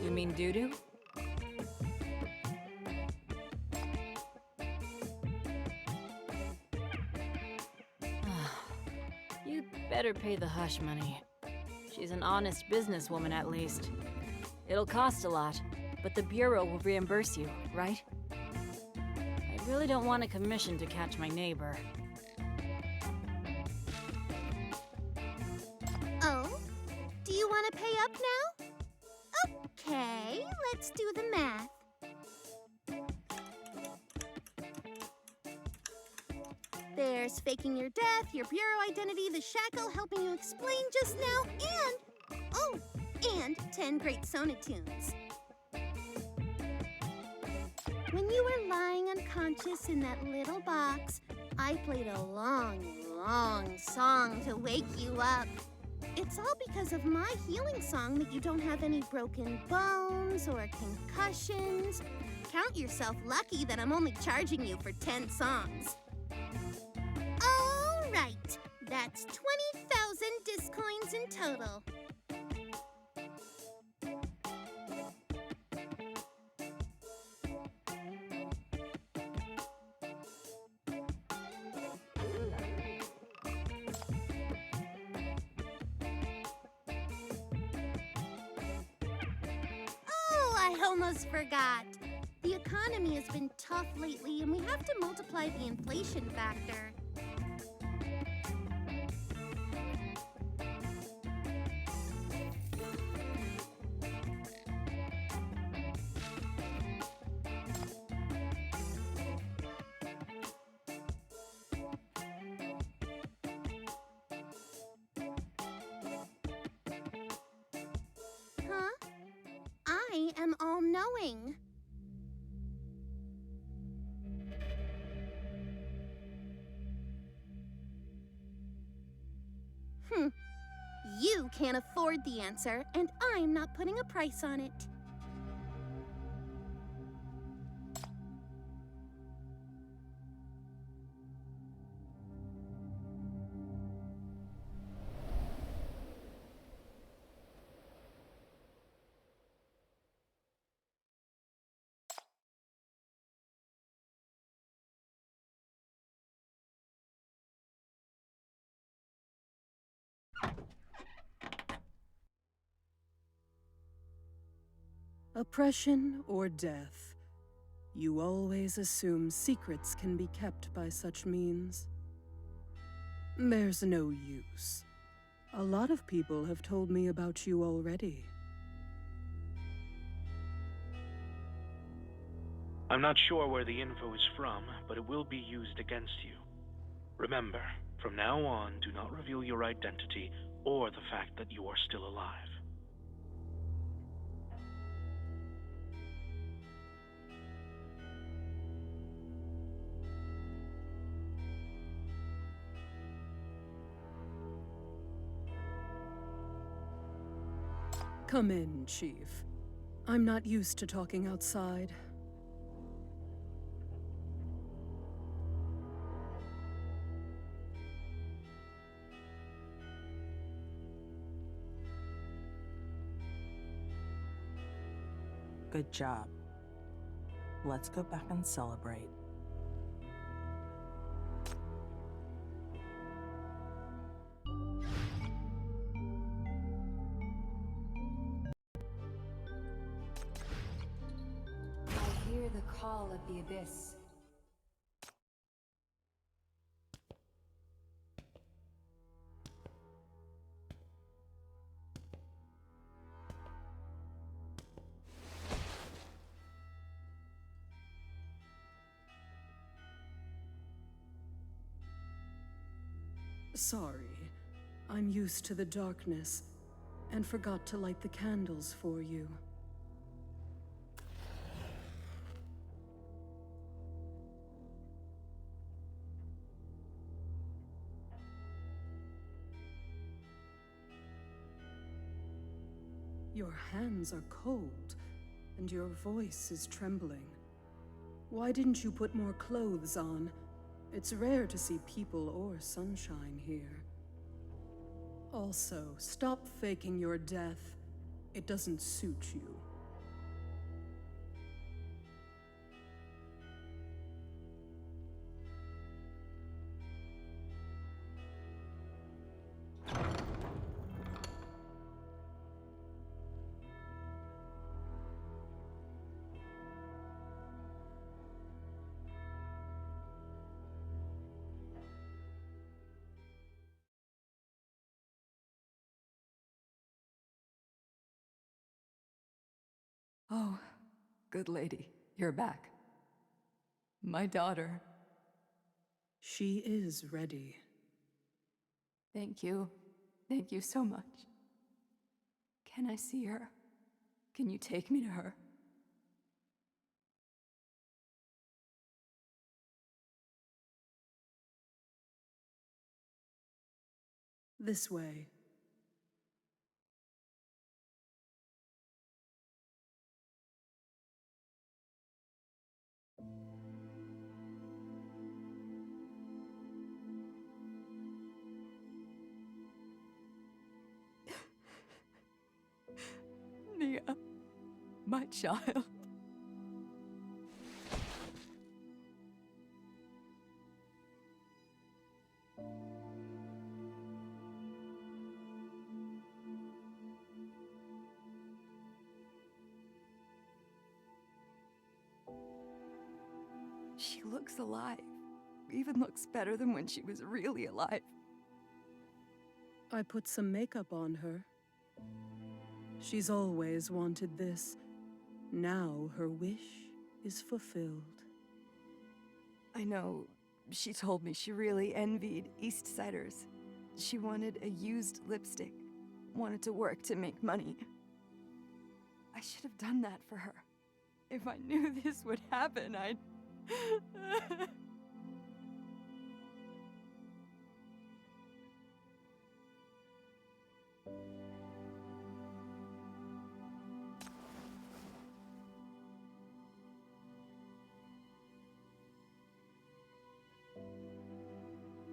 You mean doo-doo? Better pay the hush money. She's an honest businesswoman, at least. It'll cost a lot, but the Bureau will reimburse you, right? I really don't want a commission to catch my neighbor. Oh? Do you want to pay up now? Okay, let's do the math. There's faking your death, your bureau identity, the shackle helping you explain just now, and 10 great sonatunes. When you were lying unconscious in that little box, I played a long, long song to wake you up. It's all because of my healing song that you don't have any broken bones or concussions. Count yourself lucky that I'm only charging you for 10 songs. All right, that's 20,000 discoins in total. Oh, I almost forgot. The economy has been tough lately, and we have to multiply the inflation factor. Huh? I am all-knowing. You can't afford the answer, and I'm not putting a price on it. Oppression or death. You always assume secrets can be kept by such means. There's no use. A lot of people have told me about you already. I'm not sure where the info is from, but it will be used against you. Remember, from now on, do not reveal your identity or the fact that you are still alive. Come in, Chief. I'm not used to talking outside. Good job. Let's go back and celebrate. I hear the call of the abyss. Sorry. I'm used to the darkness, and forgot to light the candles for you. Your hands are cold, and your voice is trembling. Why didn't you put more clothes on? It's rare to see people or sunshine here. Also, stop faking your death. It doesn't suit you. Oh, good lady, you're back. My daughter. She is ready. Thank you. Thank you so much. Can I see her? Can you take me to her? This way. Mia, my child. She looks alive. Even looks better than when she was really alive. I put some makeup on her. She's always wanted this. Now her wish is fulfilled. I know. She told me she really envied East Siders. She wanted a used lipstick. Wanted to work to make money. I should have done that for her. If I knew this would happen, I'd...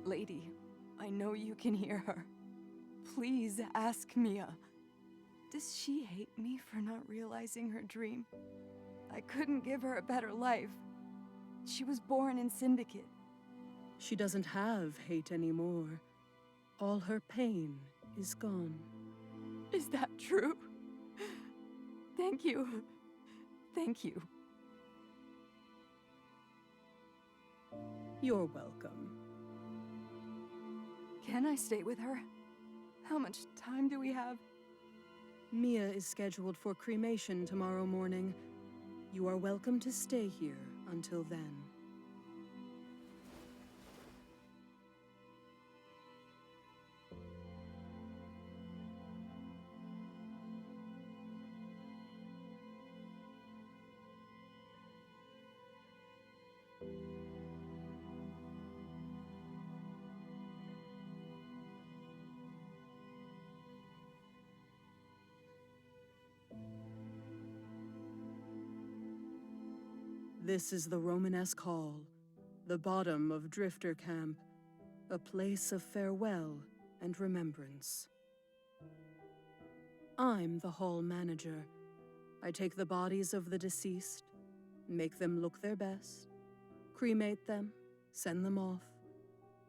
Lady, I know you can hear her. Please ask Mia. Does she hate me for not realizing her dream? I couldn't give her a better life. She was born in Syndicate. She doesn't have hate anymore. All her pain is gone. Is that true? Thank you. Thank you. You're welcome. Can I stay with her? How much time do we have? Mia is scheduled for cremation tomorrow morning. You are welcome to stay here until then. This is the Romanesque Hall, the bottom of Drifter Camp, a place of farewell and remembrance. I'm the hall manager. I take the bodies of the deceased, make them look their best, cremate them, send them off,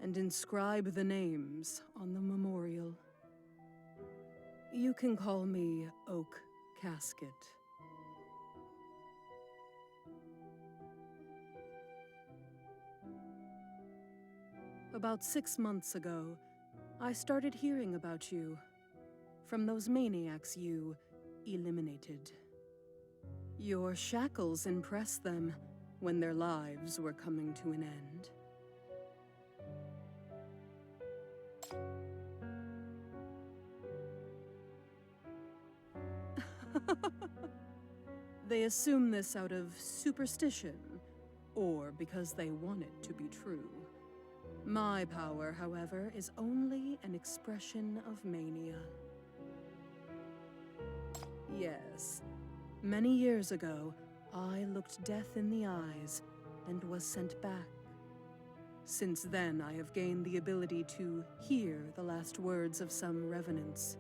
and inscribe the names on the memorial. You can call me Oak Casket. About 6 months ago, I started hearing about you from those maniacs you eliminated. Your shackles impressed them when their lives were coming to an end. They assume this out of superstition, or because they want it to be true. My power, however, is only an expression of mania. Yes, many years ago, I looked death in the eyes and was sent back. Since then, I have gained the ability to hear the last words of some revenants.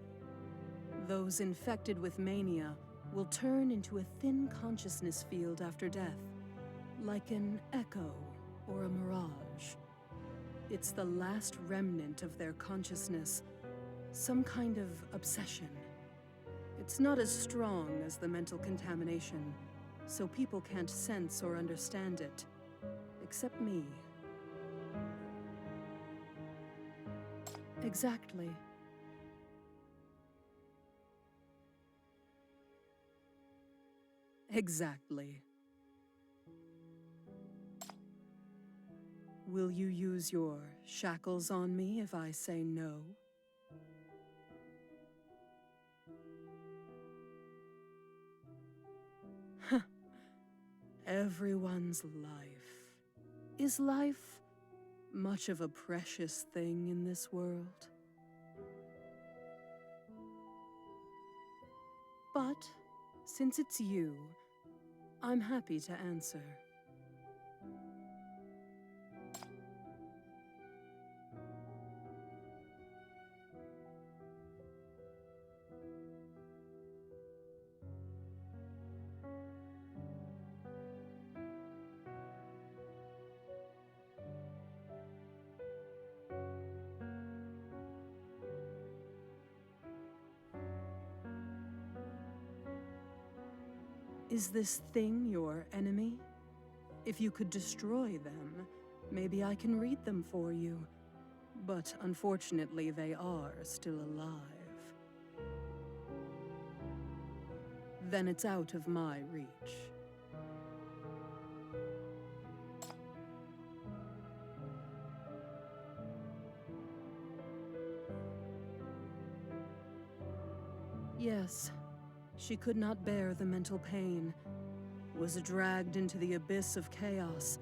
Those infected with mania will turn into a thin consciousness field after death, like an echo or a mirage. It's the last remnant of their consciousness, some kind of obsession. It's not as strong as the mental contamination, so people can't sense or understand it, except me. Exactly. Exactly. Will you use your shackles on me if I say no? Everyone's life. Is life much of a precious thing in this world? But, since it's you, I'm happy to answer. Is this thing your enemy? If you could destroy them, maybe I can read them for you. But unfortunately, they are still alive. Then it's out of my reach. Yes, she could not bear the mental pain, was dragged into the abyss of chaos,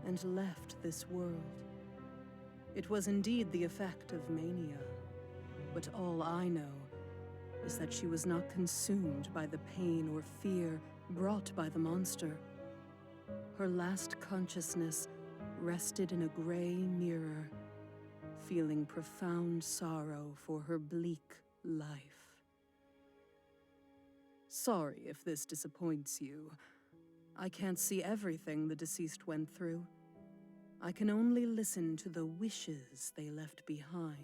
and left this world. It was indeed the effect of mania, but all I know is that she was not consumed by the pain or fear brought by the monster. Her last consciousness rested in a gray mirror, feeling profound sorrow for her bleak life. Sorry if this disappoints you. I can't see everything the deceased went through. I can only listen to the wishes they left behind.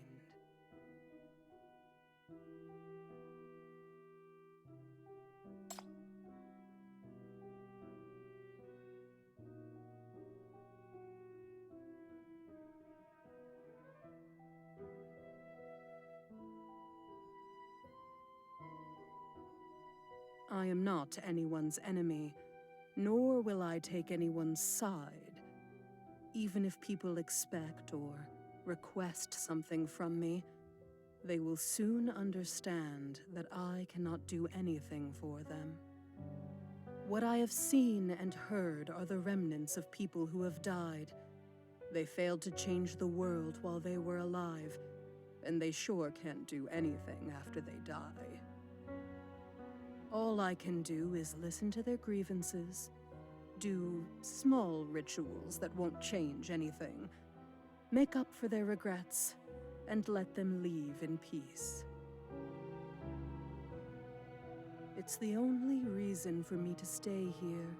I am not anyone's enemy, nor will I take anyone's side. Even if people expect or request something from me, they will soon understand that I cannot do anything for them. What I have seen and heard are the remnants of people who have died. They failed to change the world while they were alive, and they sure can't do anything after they die. All I can do is listen to their grievances, do small rituals that won't change anything, make up for their regrets, and let them leave in peace. It's the only reason for me to stay here.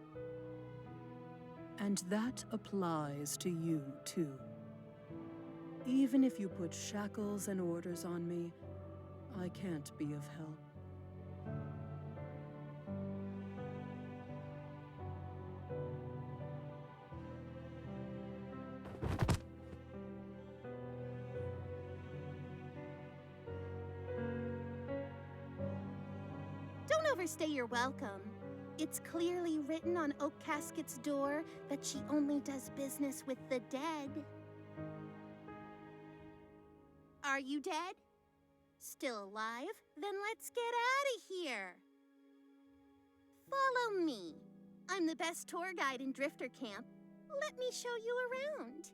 And that applies to you, too. Even if you put shackles and orders on me, I can't be of help. Don't overstay your welcome. It's clearly written on Oak Casket's door that she only does business with the dead. Are you dead? Still alive? Then let's get out of here. Follow me. I'm the best tour guide in Drifter Camp. Let me show you around.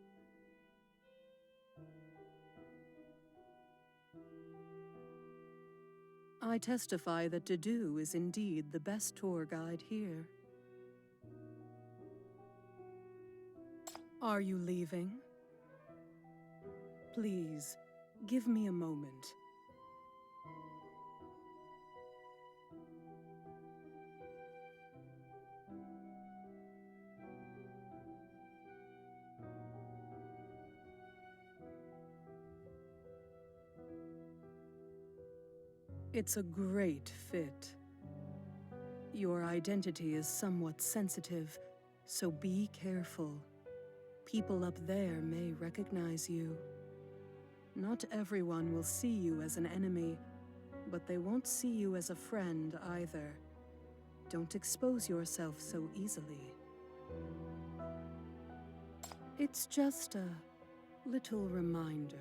I testify that Dedu is indeed the best tour guide here. Are you leaving? Please, give me a moment. It's a great fit. Your identity is somewhat sensitive, so be careful. People up there may recognize you. Not everyone will see you as an enemy, but they won't see you as a friend either. Don't expose yourself so easily. It's just a little reminder.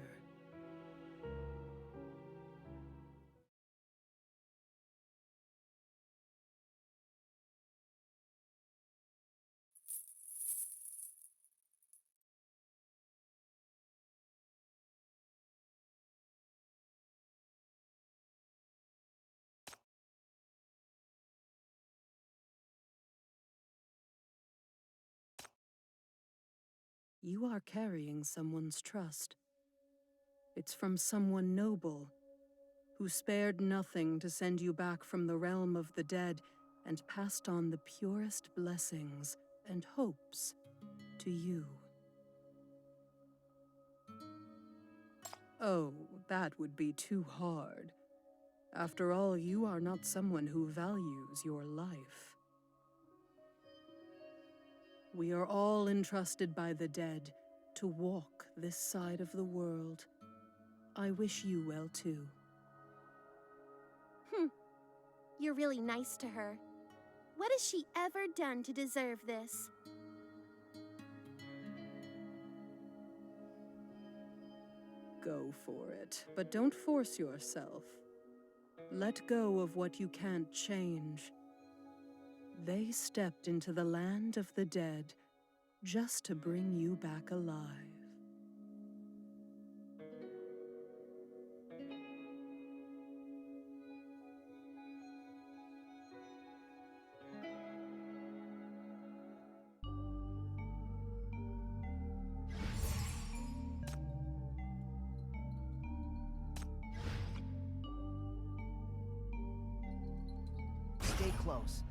You are carrying someone's trust. It's from someone noble, who spared nothing to send you back from the realm of the dead and passed on the purest blessings and hopes to you. Oh, that would be too hard. After all, you are not someone who values your life. We are all entrusted by the dead to walk this side of the world. I wish you well too. You're really nice to her. What has she ever done to deserve this? Go for it, but don't force yourself. Let go of what you can't change. They stepped into the land of the dead just to bring you back alive. Stay close.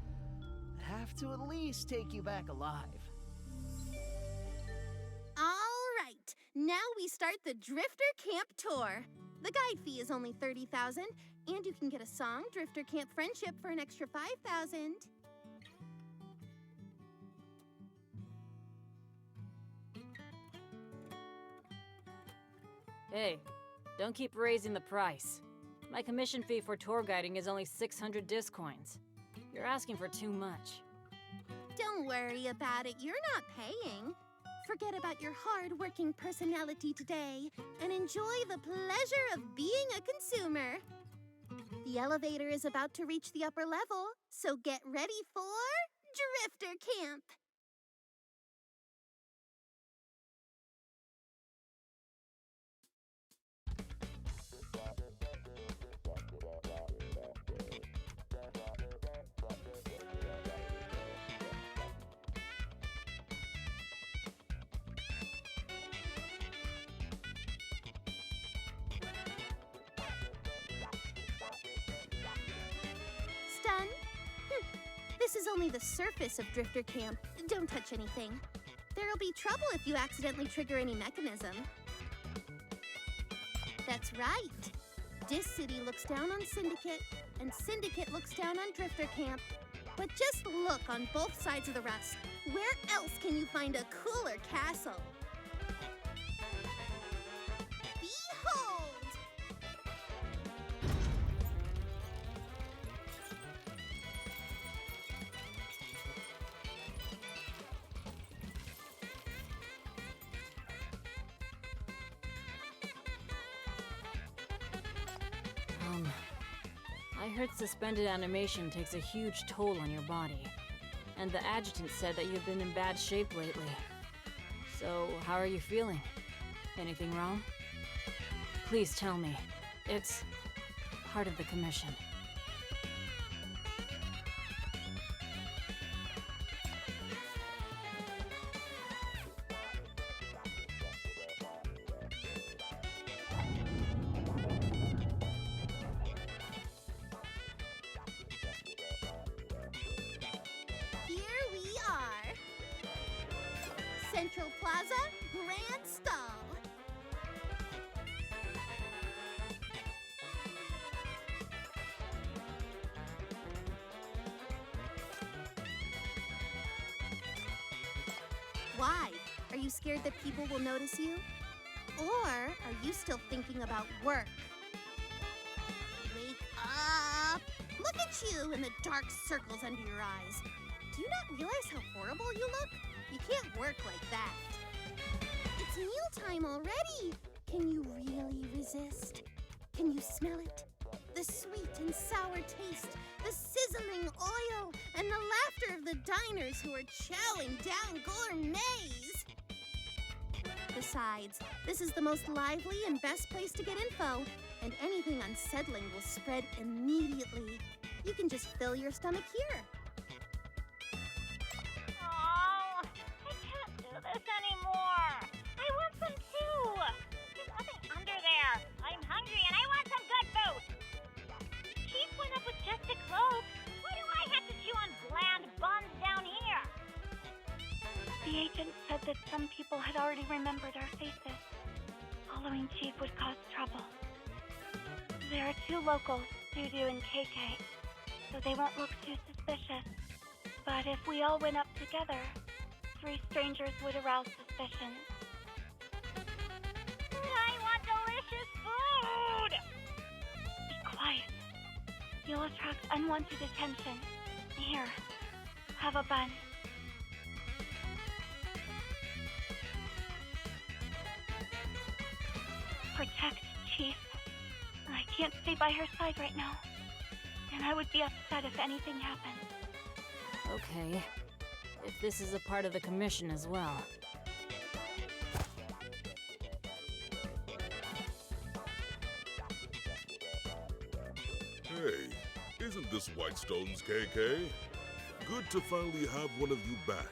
I have to at least take you back alive. All right, now we start the Drifter Camp Tour. The guide fee is only $30,000, and you can get a song, Drifter Camp Friendship, for an extra $5,000. Hey, don't keep raising the price. My commission fee for tour guiding is only 600 discoins. You're asking for too much. Don't worry about it, you're not paying. Forget about your hard-working personality today and enjoy the pleasure of being a consumer. The elevator is about to reach the upper level, so get ready for Drifter Camp. Stun? This is only the surface of Drifter Camp. Don't touch anything. There'll be trouble if you accidentally trigger any mechanism. That's right. Dis City looks down on Syndicate, and Syndicate looks down on Drifter Camp. But just look on both sides of the rust. Where else can you find a cooler castle? Behold! I heard suspended animation takes a huge toll on your body. And the adjutant said that you've been in bad shape lately. So, how are you feeling? Anything wrong? Please tell me. It's part of the commission. Here we are. Central Plaza, Grand Stall. Why? Are you scared that people will notice you? Or are you still thinking about work? Wake up! Look at you and the dark circles under your eyes. Do you not realize how horrible you look? You can't work like that. It's mealtime already. Can you really resist? Can you smell it? The sweet and sour taste, the sizzling oil, and the laughter of the diners who are chowing down gourmets. Besides, this is the most lively and best place to get info, and anything unsettling will spread immediately. You can just fill your stomach here. Oh, I can't do this anymore. I want some too. There's nothing under there. I'm hungry and I want some good food. Chief went up with just the clothes. Why do I have to chew on bland buns down here? The agent said that some people had already remembered our faces. Following Chief would cause trouble. There are 2 locals, Dudu and KK, so they won't look too suspicious. But if we all went up together, 3 strangers would arouse suspicion. I want delicious food! Be quiet. You'll attract unwanted attention. Here, have a bun. Protect Chief. I can't stay by her side right now. And I would be upset if anything happened. Okay. If this is a part of the commission as well. Hey, isn't this Whitestone's KK? Good to finally have one of you back.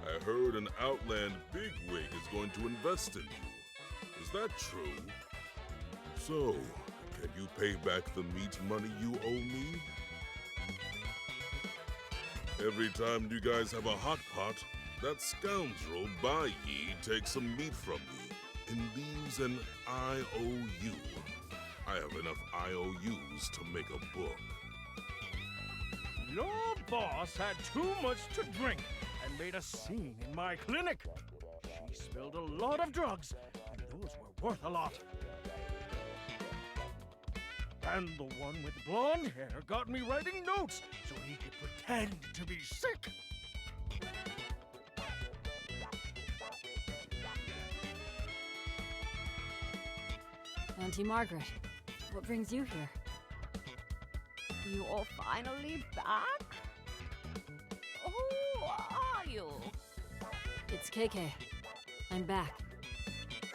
I heard an Outland bigwig is going to invest in you. Is that true? So, can you pay back the meat money you owe me? Every time you guys have a hot pot, that scoundrel Bai Yi takes some meat from me and leaves an IOU. I have enough IOUs to make a book. Your boss had too much to drink and made a scene in my clinic. She spilled a lot of drugs, and those were worth a lot. And the one with blonde hair got me writing notes so he could pretend to be sick. Auntie Margaret, what brings you here? You're finally back? Who are you? It's KK. I'm back.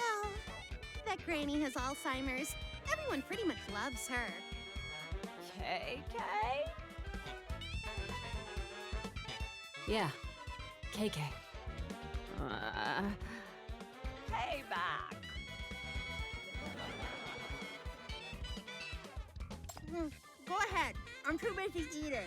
Oh, that granny has Alzheimer's. Everyone pretty much loves her. KK? Yeah, KK. Payback. Go ahead. I'm too busy eating.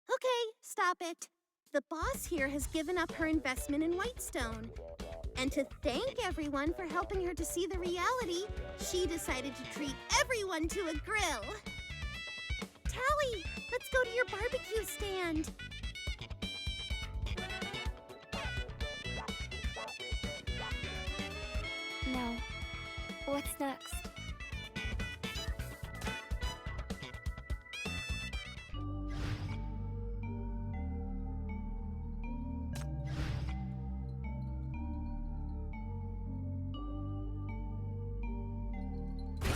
Okay, stop it. The boss here has given up her investment in Whitestone. And to thank everyone for helping her to see the reality, she decided to treat everyone to a grill. Tally, let's go to your barbecue stand. No. What's next?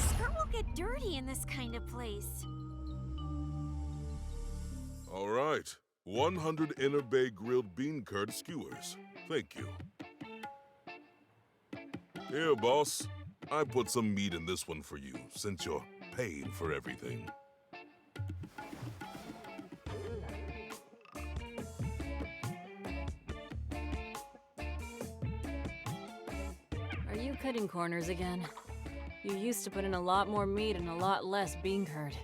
Skirt will get dirty in this kind of place. All right, 100 Inner Bay grilled bean curd skewers. Thank you. Here, boss. I put some meat in this one for you, since you're paying for everything. Are you cutting corners again? You used to put in a lot more meat and a lot less bean curd.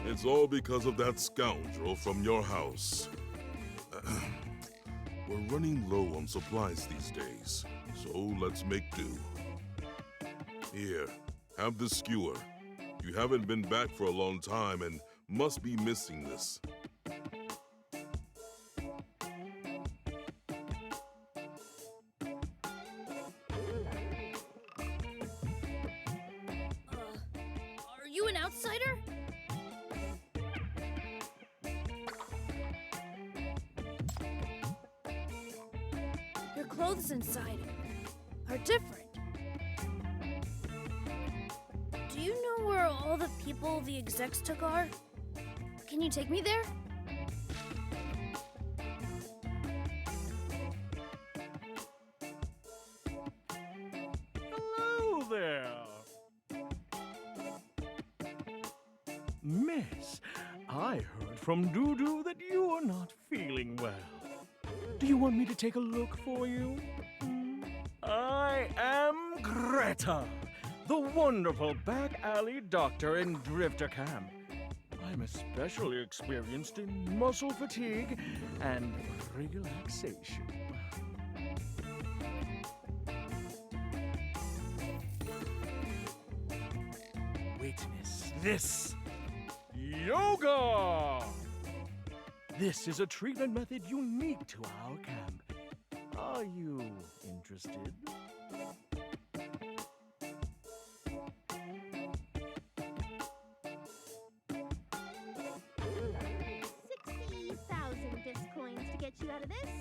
It's all because of that scoundrel from your house. We're running low on supplies these days, so let's make do. Here, have this skewer. You haven't been back for a long time and must be missing this. Are you an outsider? Your clothes inside are different. Do you know where all the people the execs took are? Can you take me there? Hello there. Miss, I heard from Dudu that you are not feeling well. Do you want me to take a look for you? I am Greta, the wonderful back alley doctor in Drifter Camp. I'm especially experienced in muscle fatigue and relaxation. Witness this. Yoga! This is a treatment method unique to our camp. Are you interested? Coins to get you out of this,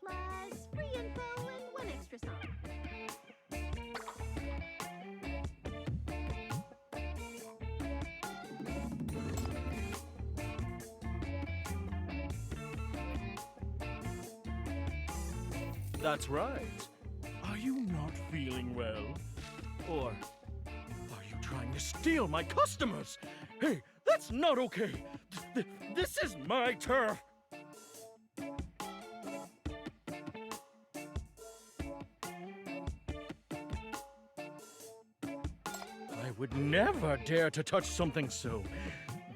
plus free info and one extra song. That's right. Are you not feeling well? Or are you trying to steal my customers? Hey, that's not okay. This is my turf. I would never dare to touch something so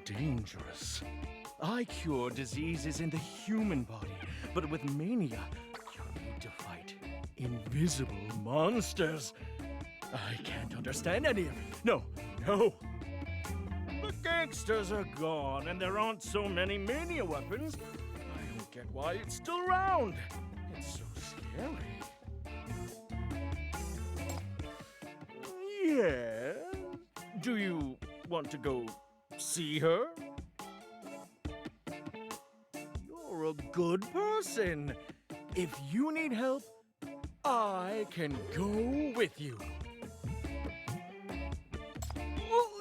dangerous. I cure diseases in the human body, but with mania, you need to fight invisible monsters. I can't understand any of it. No. The gangsters are gone, and there aren't so many mania weapons. I don't get why it's still around. It's so scary. Yes? Do you want to go see her? You're a good person. If you need help, I can go with you. Well,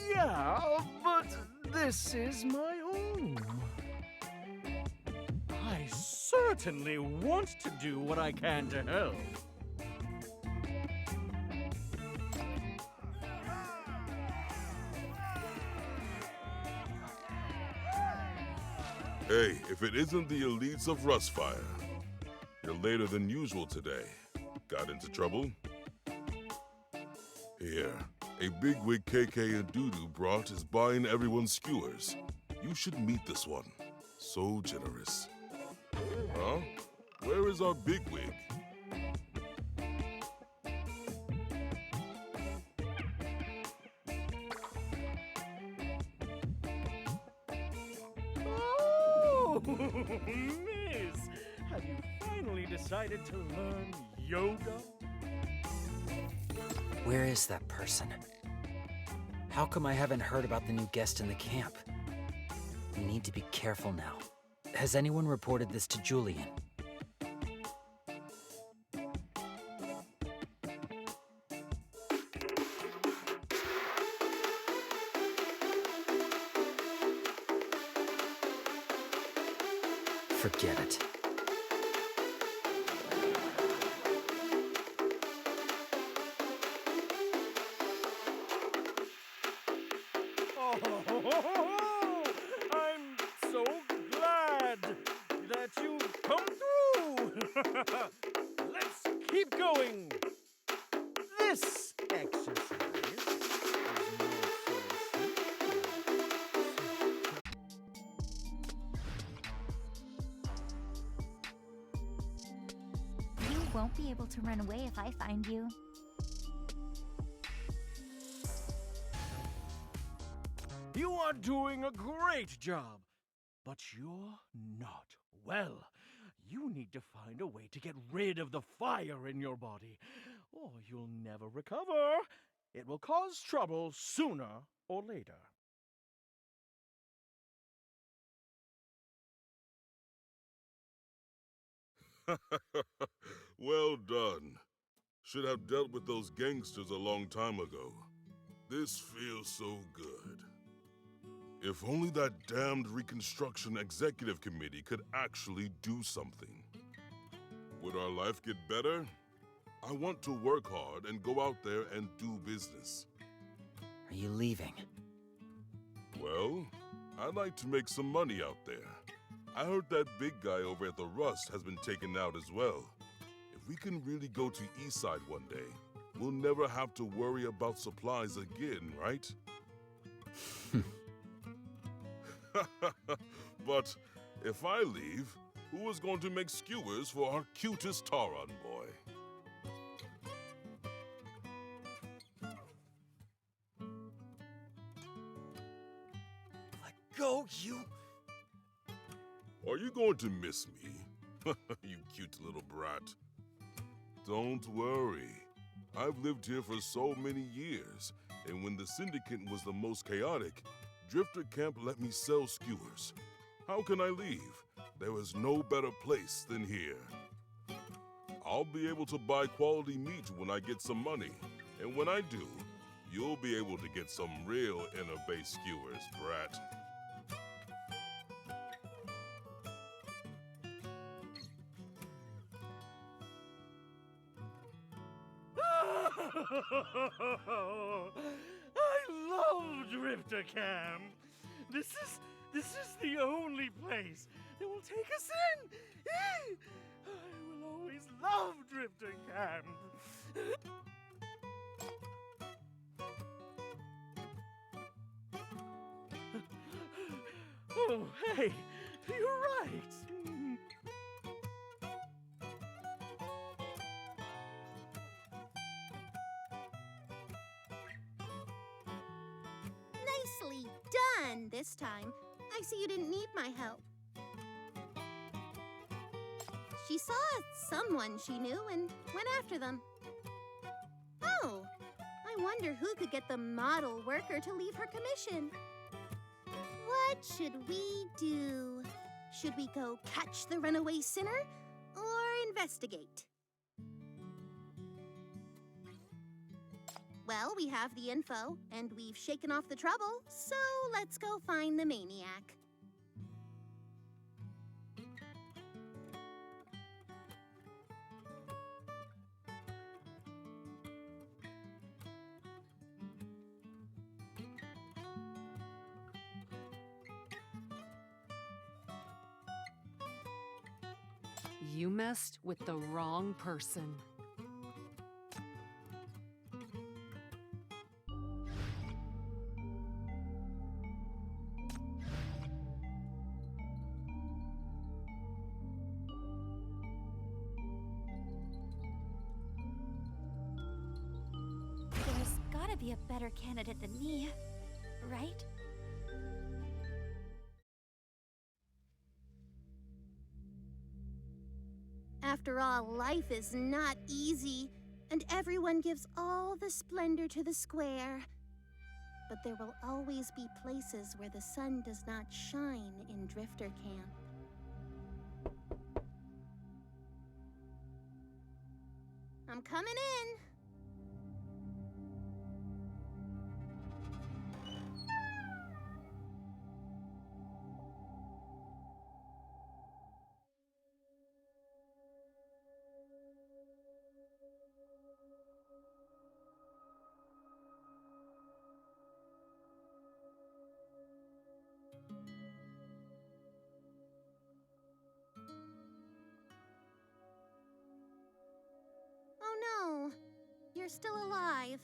yeah, but this is my home. I certainly want to do what I can to help. Hey, if it isn't the elites of Rustfire. You're later than usual today. Got into trouble? Here, a bigwig KK and Dudu brought is buying everyone's skewers. You should meet this one. So generous. Huh? Where is our bigwig? Miss, have you finally decided to learn yoga? Where is that person? How come I haven't heard about the new guest in the camp? We need to be careful now. Has anyone reported this to Julian? Forget it. Oh, I'm so glad that you've come through. Let's keep going. This exercise is more. won't be able to run away if I find you. You are doing a great job, but you're not well. You need to find a way to get rid of the fire in your body, or you'll never recover. It will cause trouble sooner or later. Well done. Should have dealt with those gangsters a long time ago. This feels so good. If only that damned Reconstruction Executive Committee could actually do something. Would our life get better? I want to work hard and go out there and do business. Are you leaving? Well, I'd like to make some money out there. I heard that big guy over at the Rust has been taken out as well. If we can really go to Eastside one day, we'll never have to worry about supplies again, right? But if I leave, who is going to make skewers for our cutest Taran boy? Let go, you... Are you going to miss me? You cute little brat. Don't worry. I've lived here for so many years, and when the Syndicate was the most chaotic, Drifter Camp let me sell skewers. How can I leave? There is no better place than here. I'll be able to buy quality meat when I get some money, and when I do, you'll be able to get some real inner base skewers, brat. I love Drifter Camp. This is the only place that will take us in. I will always love Drifter Camp. Oh, hey, you're right. Nicely done this time. I see you didn't need my help. She saw someone she knew and went after them. Oh, I wonder who could get the model worker to leave her commission. What should we do? Should we go catch the runaway sinner or investigate? Well, we have the info, and we've shaken off the trouble, so let's go find the maniac. You messed with the wrong person. There's gotta be a better candidate than me, right? After all, life is not easy, and everyone gives all the splendor to the square. But there will always be places where the sun does not shine in Drifter Camp. I'm coming in. Oh no, you're still alive.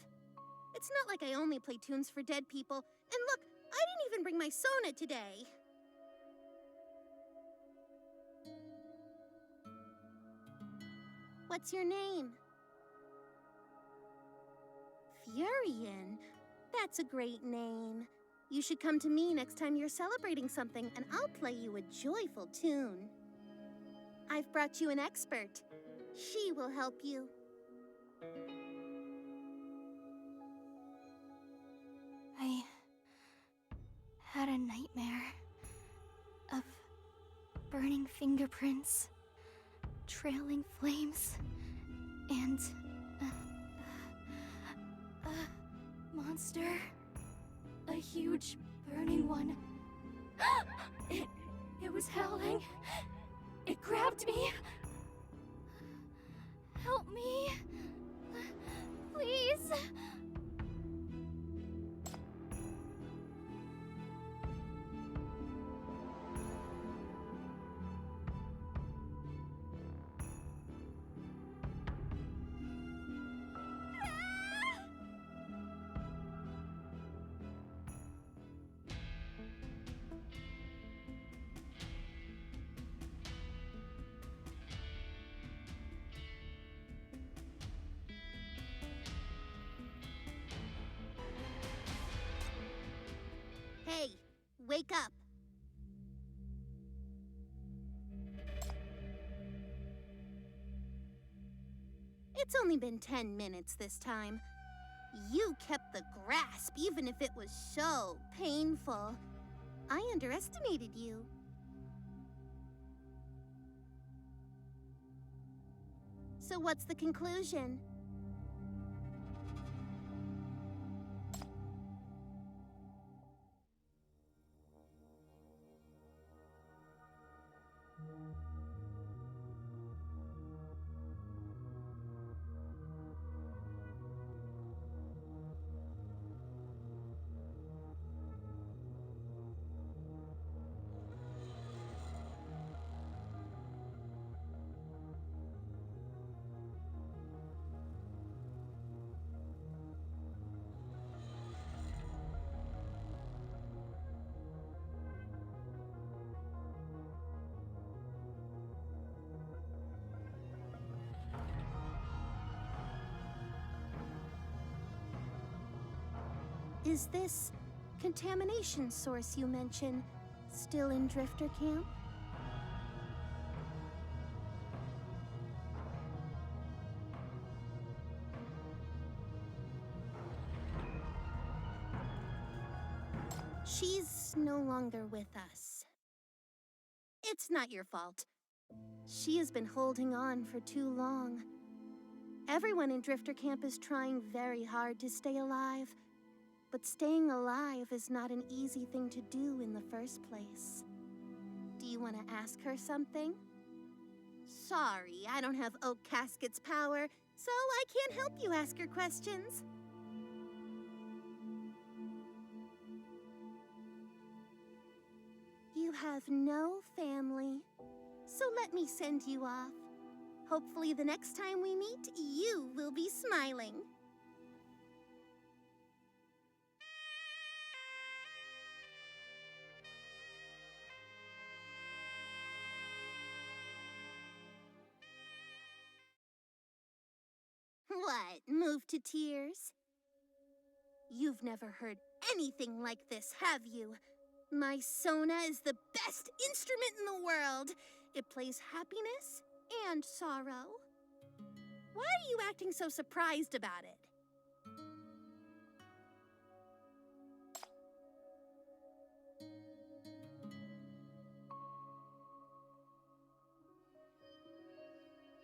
It's not like I only play tunes for dead people. And look, I didn't even bring my Sona today. What's your name? Furion? That's a great name. You should come to me next time you're celebrating something, and I'll play you a joyful tune. I've brought you an expert. She will help you. I had a nightmare of burning fingerprints, trailing flames, and a monster. A huge burning one. It was howling. It grabbed me. Help me. Please. Hey, wake up. It's only been 10 minutes this time. You kept the grasp, even if it was so painful. I underestimated you. So what's the conclusion? Is this contamination source you mentioned still in Drifter Camp? She's no longer with us. It's not your fault. She has been holding on for too long. Everyone in Drifter Camp is trying very hard to stay alive. But staying alive is not an easy thing to do in the first place. Do you want to ask her something? Sorry, I don't have Oak Casket's power, so I can't help you ask her questions. You have no family, so let me send you off. Hopefully the next time we meet, you will be smiling. What, moved to tears? You've never heard anything like this, have you? My Sona is the best instrument in the world. It plays happiness and sorrow. Why are you acting so surprised about it?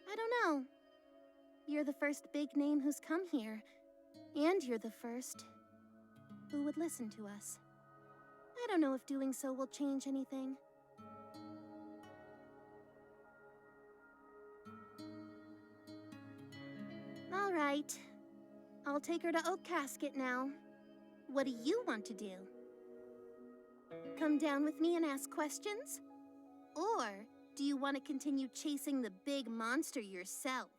I don't know. You're the first big name who's come here, and you're the first who would listen to us. I don't know if doing so will change anything. All right. I'll take her to Oak Casket now. What do you want to do? Come down with me and ask questions? Or do you want to continue chasing the big monster yourself?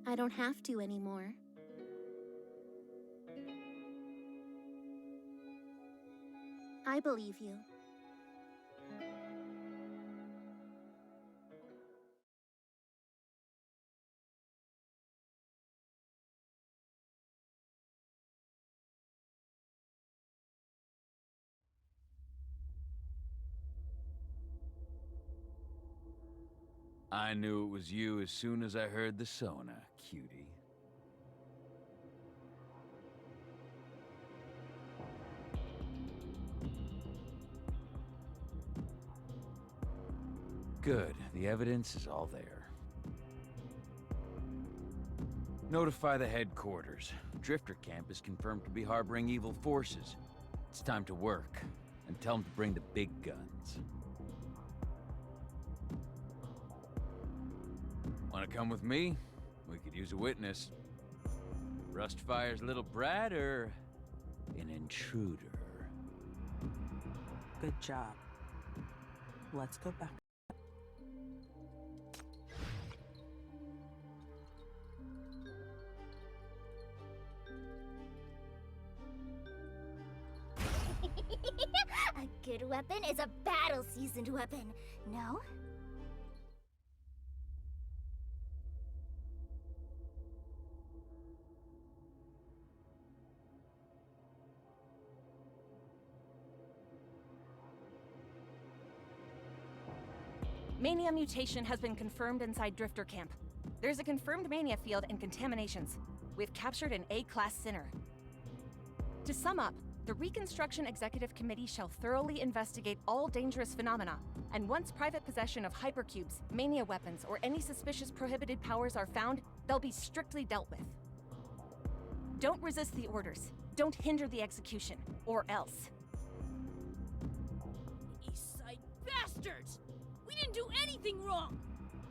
I don't have to anymore. I believe you. I knew it was you as soon as I heard the Sona, cutie. Good. The evidence is all there. Notify the headquarters. Drifter Camp is confirmed to be harboring evil forces. It's time to work. And tell them to bring the big guns. Want to come with me? We could use a witness. Rustfire's little brat or an intruder? Good job. Let's go back. A good weapon is a battle-seasoned weapon, no? Mania mutation has been confirmed inside Drifter Camp. There's a confirmed mania field and contaminations. We've captured an A-class sinner. To sum up, the Reconstruction Executive Committee shall thoroughly investigate all dangerous phenomena, and once private possession of hypercubes, mania weapons, or any suspicious prohibited powers are found, they'll be strictly dealt with. Don't resist the orders. Don't hinder the execution, or else. Eastside bastards! We didn't do anything wrong!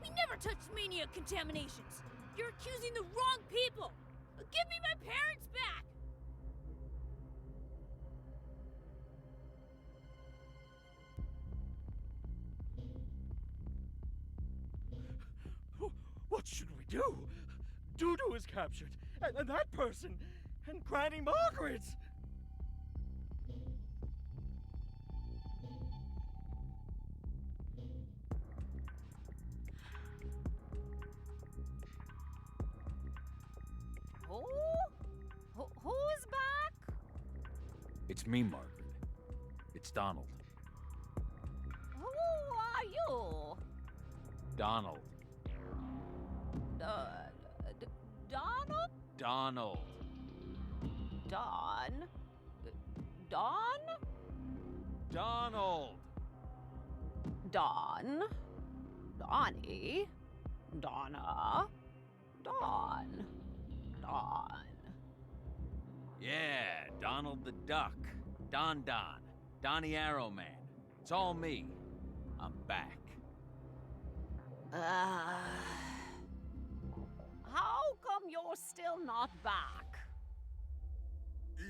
We never touched mania contaminations! You're accusing the wrong people! Give me my parents back! What should we do? Dudu is captured, and that person, and Granny Margaret! Who's back? It's me, Margaret. It's Donald. Who are you? Donald. Donald? Donald. Don? Don? Donald! Don? Donnie? Donna? Don? Don? Yeah, Donald the Duck. Don. Donnie Arrowman. It's all me. I'm back. How come you're still not back?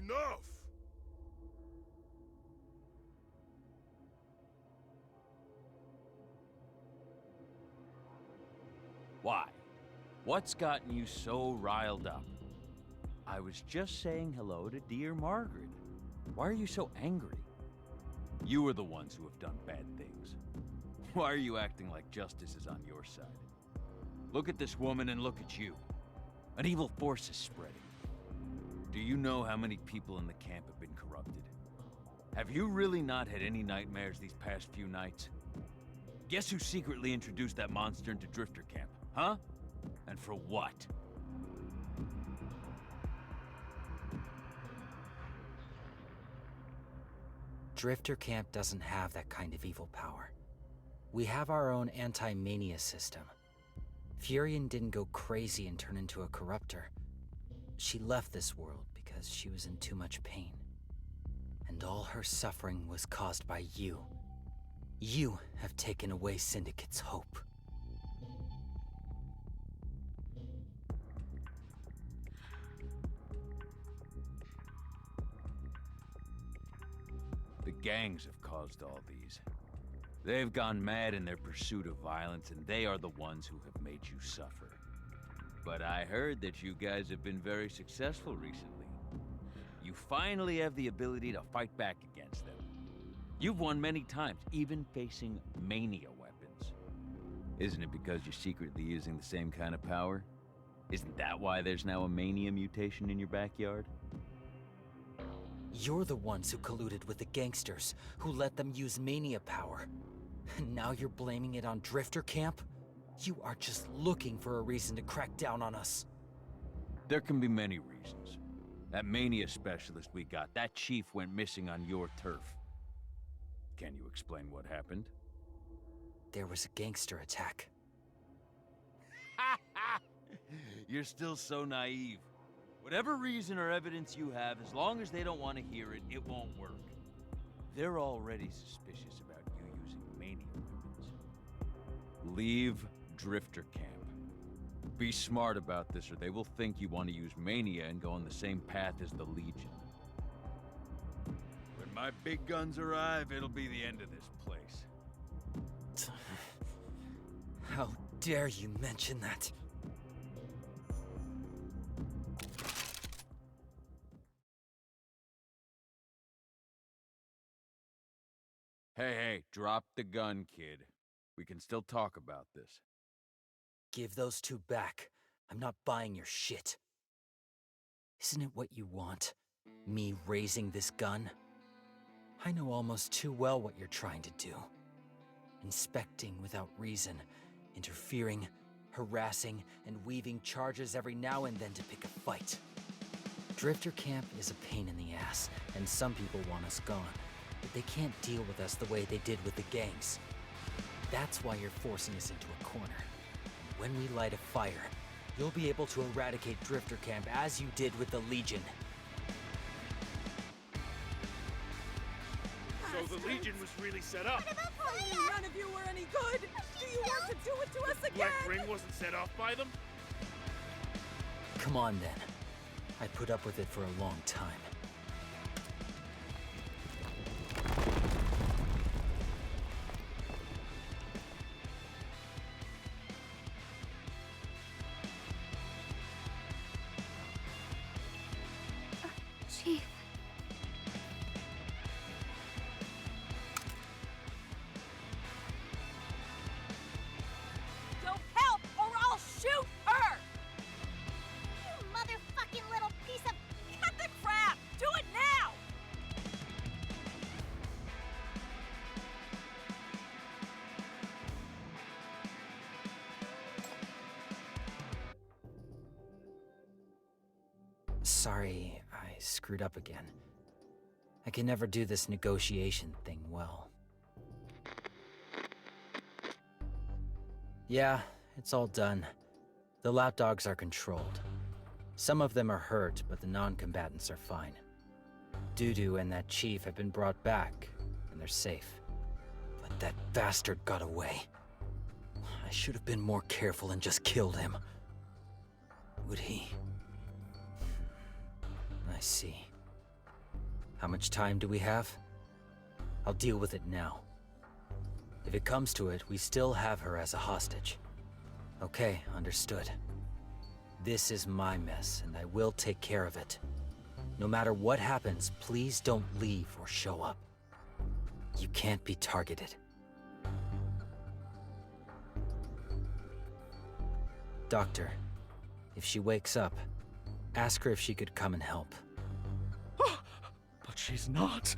Enough! Why? What's gotten you so riled up? I was just saying hello to dear Margaret. Why are you so angry? You are the ones who have done bad things. Why are you acting like justice is on your side? Look at this woman and look at you. An evil force is spreading. Do you know how many people in the camp have been corrupted? Have you really not had any nightmares these past few nights? Guess who secretly introduced that monster into Drifter Camp, huh? And for what? Drifter Camp doesn't have that kind of evil power. We have our own anti-mania system. Furion didn't go crazy and turn into a corruptor. She left this world because she was in too much pain. And all her suffering was caused by you. You have taken away Syndicate's hope. The gangs have caused all these. They've gone mad in their pursuit of violence, and they are the ones who have made you suffer. But I heard that you guys have been very successful recently. You finally have the ability to fight back against them. You've won many times, even facing mania weapons. Isn't it because you're secretly using the same kind of power? Isn't that why there's now a mania mutation in your backyard? You're the ones who colluded with the gangsters, who let them use mania power. And now you're blaming it on Drifter Camp? You are just looking for a reason to crack down on us. There can be many reasons. That mania specialist we got, that chief went missing on your turf. Can you explain what happened? There was a gangster attack. You're still so naive. Whatever reason or evidence you have, as long as they don't want to hear it, it won't work. They're already suspicious about you using mania weapons. Leave Drifter Camp. Be smart about this, or they will think you want to use mania and go on the same path as the Legion. When my big guns arrive, it'll be the end of this place. How dare you mention that? Hey, drop the gun, kid. We can still talk about this. Give those two back. I'm not buying your shit. Isn't it what you want? Me raising this gun? I know almost too well what you're trying to do. Inspecting without reason, interfering, harassing, and weaving charges every now and then to pick a fight. Drifter Camp is a pain in the ass, and some people want us gone. But they can't deal with us the way they did with the gangs. That's why you're forcing us into a corner. And when we light a fire, you'll be able to eradicate Drifter Camp as you did with the Legion. So the Legion was really set up. I knew none of you were any good! Do you want to do it to us again? Black Ring wasn't set off by them? Come on, then. I put up with it for a long time. Chief. Don't help, or I'll shoot her! You motherfucking little piece of... Cut the crap! Do it now! Sorry, I screwed up again. I can never do this negotiation thing well. Yeah, it's all done. The lapdogs are controlled. Some of them are hurt, but the non-combatants are fine. Dudu and that chief have been brought back, and they're safe. But that bastard got away. I should have been more careful and just killed him. Would he? I see. How much time do we have? I'll deal with it now. If it comes to it, we still have her as a hostage. Okay, understood. This is my mess, and I will take care of it. No matter what happens, please don't leave or show up. You can't be targeted. Doctor, if she wakes up, ask her if she could come and help. But she's not.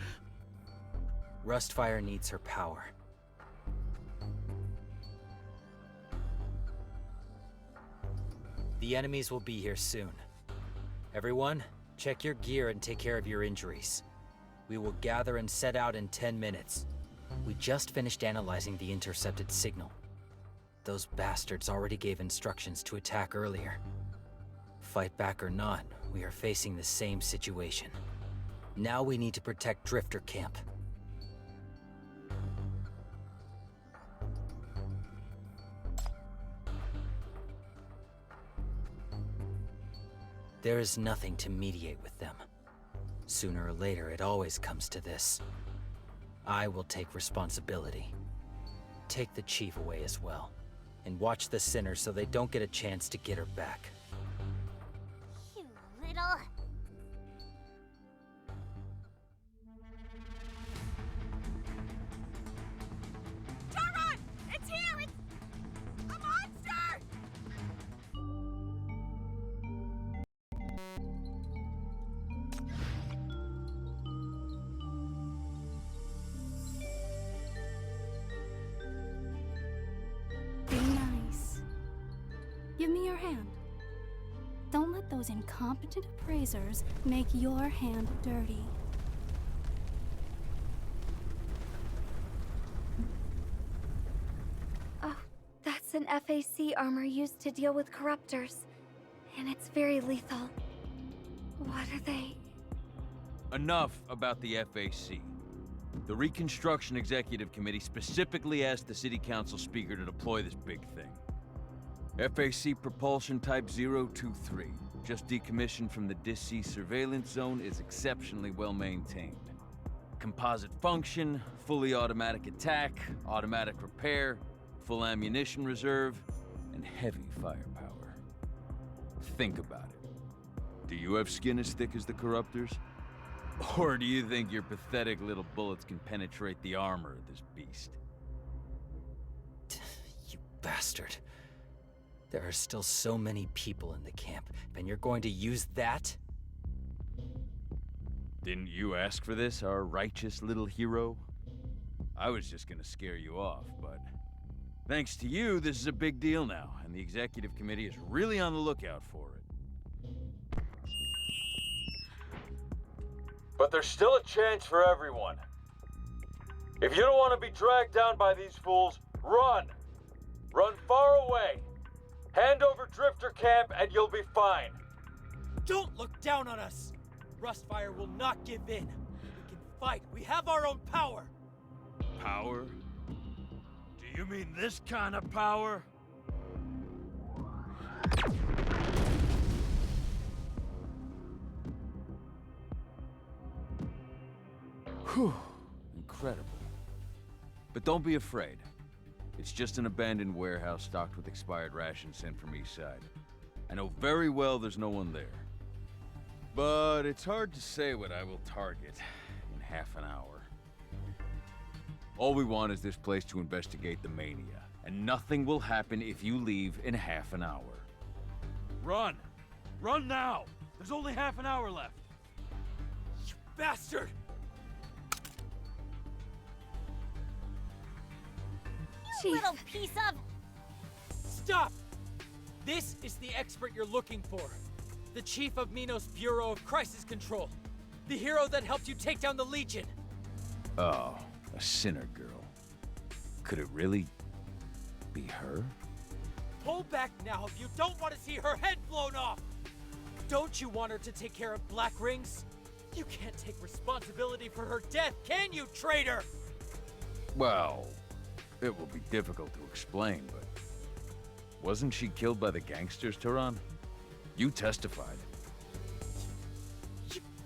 Rustfire needs her power. The enemies will be here soon. Everyone, check your gear and take care of your injuries. We will gather and set out in 10 minutes. We just finished analyzing the intercepted signal. Those bastards already gave instructions to attack earlier. Fight back or not, we are facing the same situation. Now we need to protect Drifter Camp. There is nothing to mediate with them. Sooner or later, it always comes to this. I will take responsibility. Take the chief away as well. And watch the sinners so they don't get a chance to get her back. You little... Taran! It's here! It's a monster! Be nice. Give me your hand. Don't let those incompetent appraisers make your hand dirty. Oh, that's an FAC armor used to deal with corruptors. And it's very lethal. What are they? Enough about the FAC. The Reconstruction Executive Committee specifically asked the City Council Speaker to deploy this big thing. FAC Propulsion Type 023, just decommissioned from the DISC surveillance zone, is exceptionally well maintained. Composite function, fully automatic attack, automatic repair, full ammunition reserve, and heavy firepower. Think about it. Do you have skin as thick as the Corruptors? Or do you think your pathetic little bullets can penetrate the armor of this beast? You bastard. There are still so many people in the camp, and you're going to use that? Didn't you ask for this, our righteous little hero? I was just gonna scare you off, but thanks to you, this is a big deal now, and the Executive Committee is really on the lookout for it. But there's still a chance for everyone. If you don't want to be dragged down by these fools, run! Run far away! Hand over Drifter Camp and you'll be fine. Don't look down on us! Rustfire will not give in. We can fight. We have our own power. Power? Do you mean this kind of power? Whew. Incredible. But don't be afraid. It's just an abandoned warehouse stocked with expired rations sent from east side. I know very well there's no one there. But it's hard to say what I will target in half an hour. All we want is this place to investigate the mania, and nothing will happen if you leave in half an hour. Run! Run now! There's only half an hour left. You bastard! You little piece of... Stop! This is the expert you're looking for. The chief of Minos' Bureau of Crisis Control. The hero that helped you take down the Legion. Oh, a sinner girl. Could it really be her? Pull back now if you don't want to see her head blown off! Don't you want her to take care of Black Rings? You can't take responsibility for her death, can you, traitor? Well, it will be difficult to explain, but... Wasn't she killed by the gangsters, Tehran? You testified.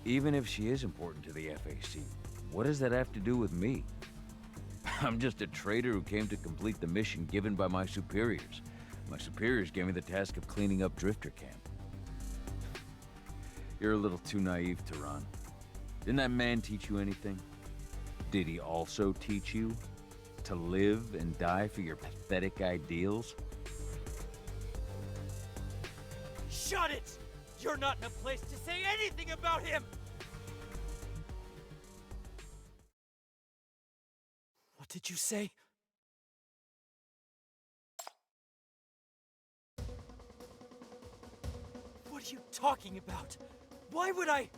Even if she is important to the FAC, what does that have to do with me? I'm just a traitor who came to complete the mission given by my superiors. My superiors gave me the task of cleaning up Drifter Camp. You're a little too naive, Tehran. Didn't that man teach you anything? Did he also teach you to live and die for your pathetic ideals? Shut it! You're not in a place to say anything about him! What did you say? What are you talking about? Why would I...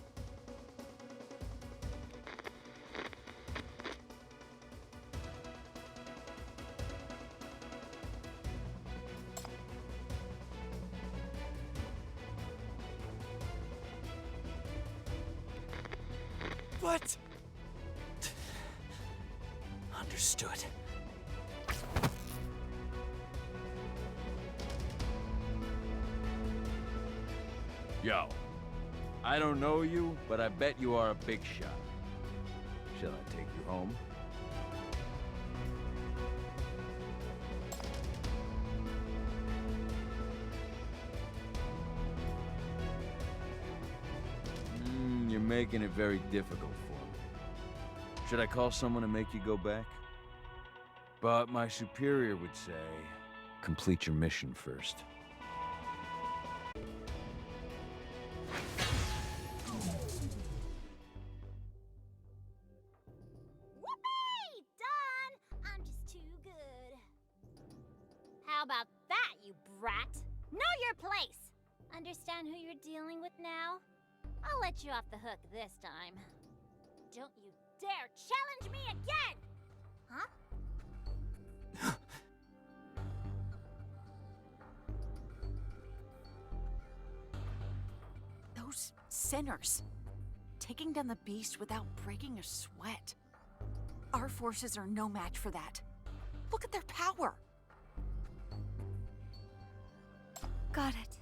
What? Understood. Yo, I don't know you, but I bet you are a big shot. Shall I take you home? You're making it very difficult for me. Should I call someone to make you go back? But my superior would say, complete your mission first. Whoopee! Done! I'm just too good. How about that, you brat? Know your place! Understand who you're dealing with now? I'll let you off the hook this time. Don't you dare challenge me again! Huh? Those sinners. Taking down the beast without breaking a sweat. Our forces are no match for that. Look at their power. Got it.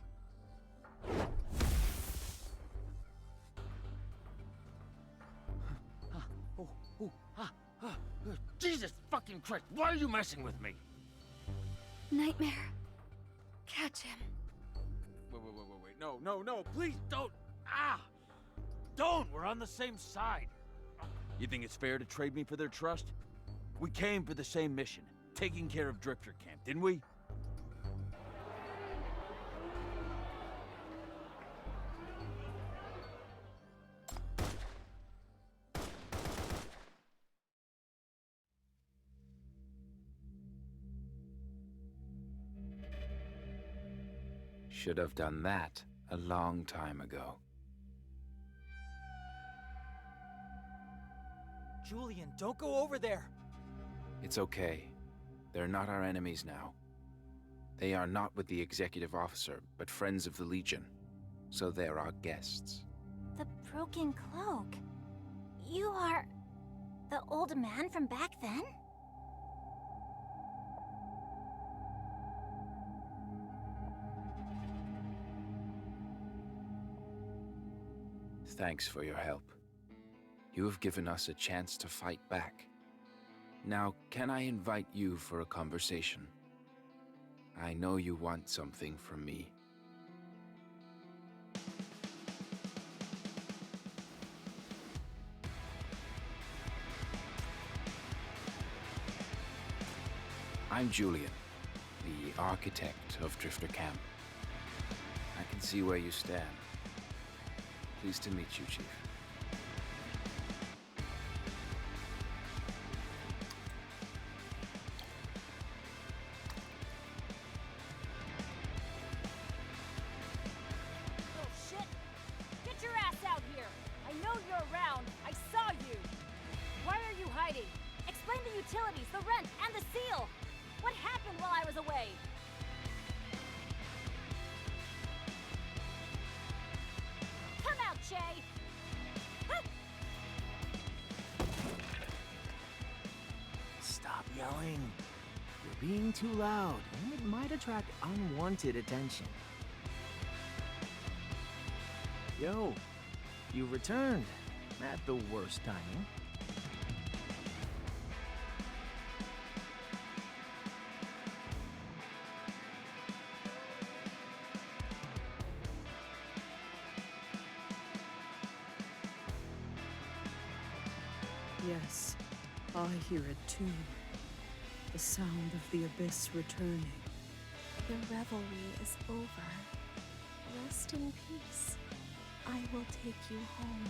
Jesus fucking Christ, why are you messing with me? Nightmare. Catch him. Wait. No, please don't. Don't! We're on the same side. You think it's fair to trade me for their trust? We came for the same mission, taking care of Drifter Camp, didn't we? Should have done that a long time ago. Julian, don't go over there! It's okay. They're not our enemies now. They are not with the executive officer, but friends of the Legion. So they're our guests. The broken cloak. You are... the old man from back then? Thanks for your help. You have given us a chance to fight back. Now, can I invite you for a conversation? I know you want something from me. I'm Julian, the architect of Drifter Camp. I can see where you stand. Pleased to meet you, Chief. Oh shit! Get your ass out here! I know you're around! I saw you! Why are you hiding? Explain the utilities, the rent, and the seal! What happened while I was away? Come out, Che! Stop yelling. You're being too loud, and it might attract unwanted attention. Yo, you returned. At the worst timing. Yes, I hear it too. The sound of the abyss returning. The revelry is over. Rest in peace. I will take you home.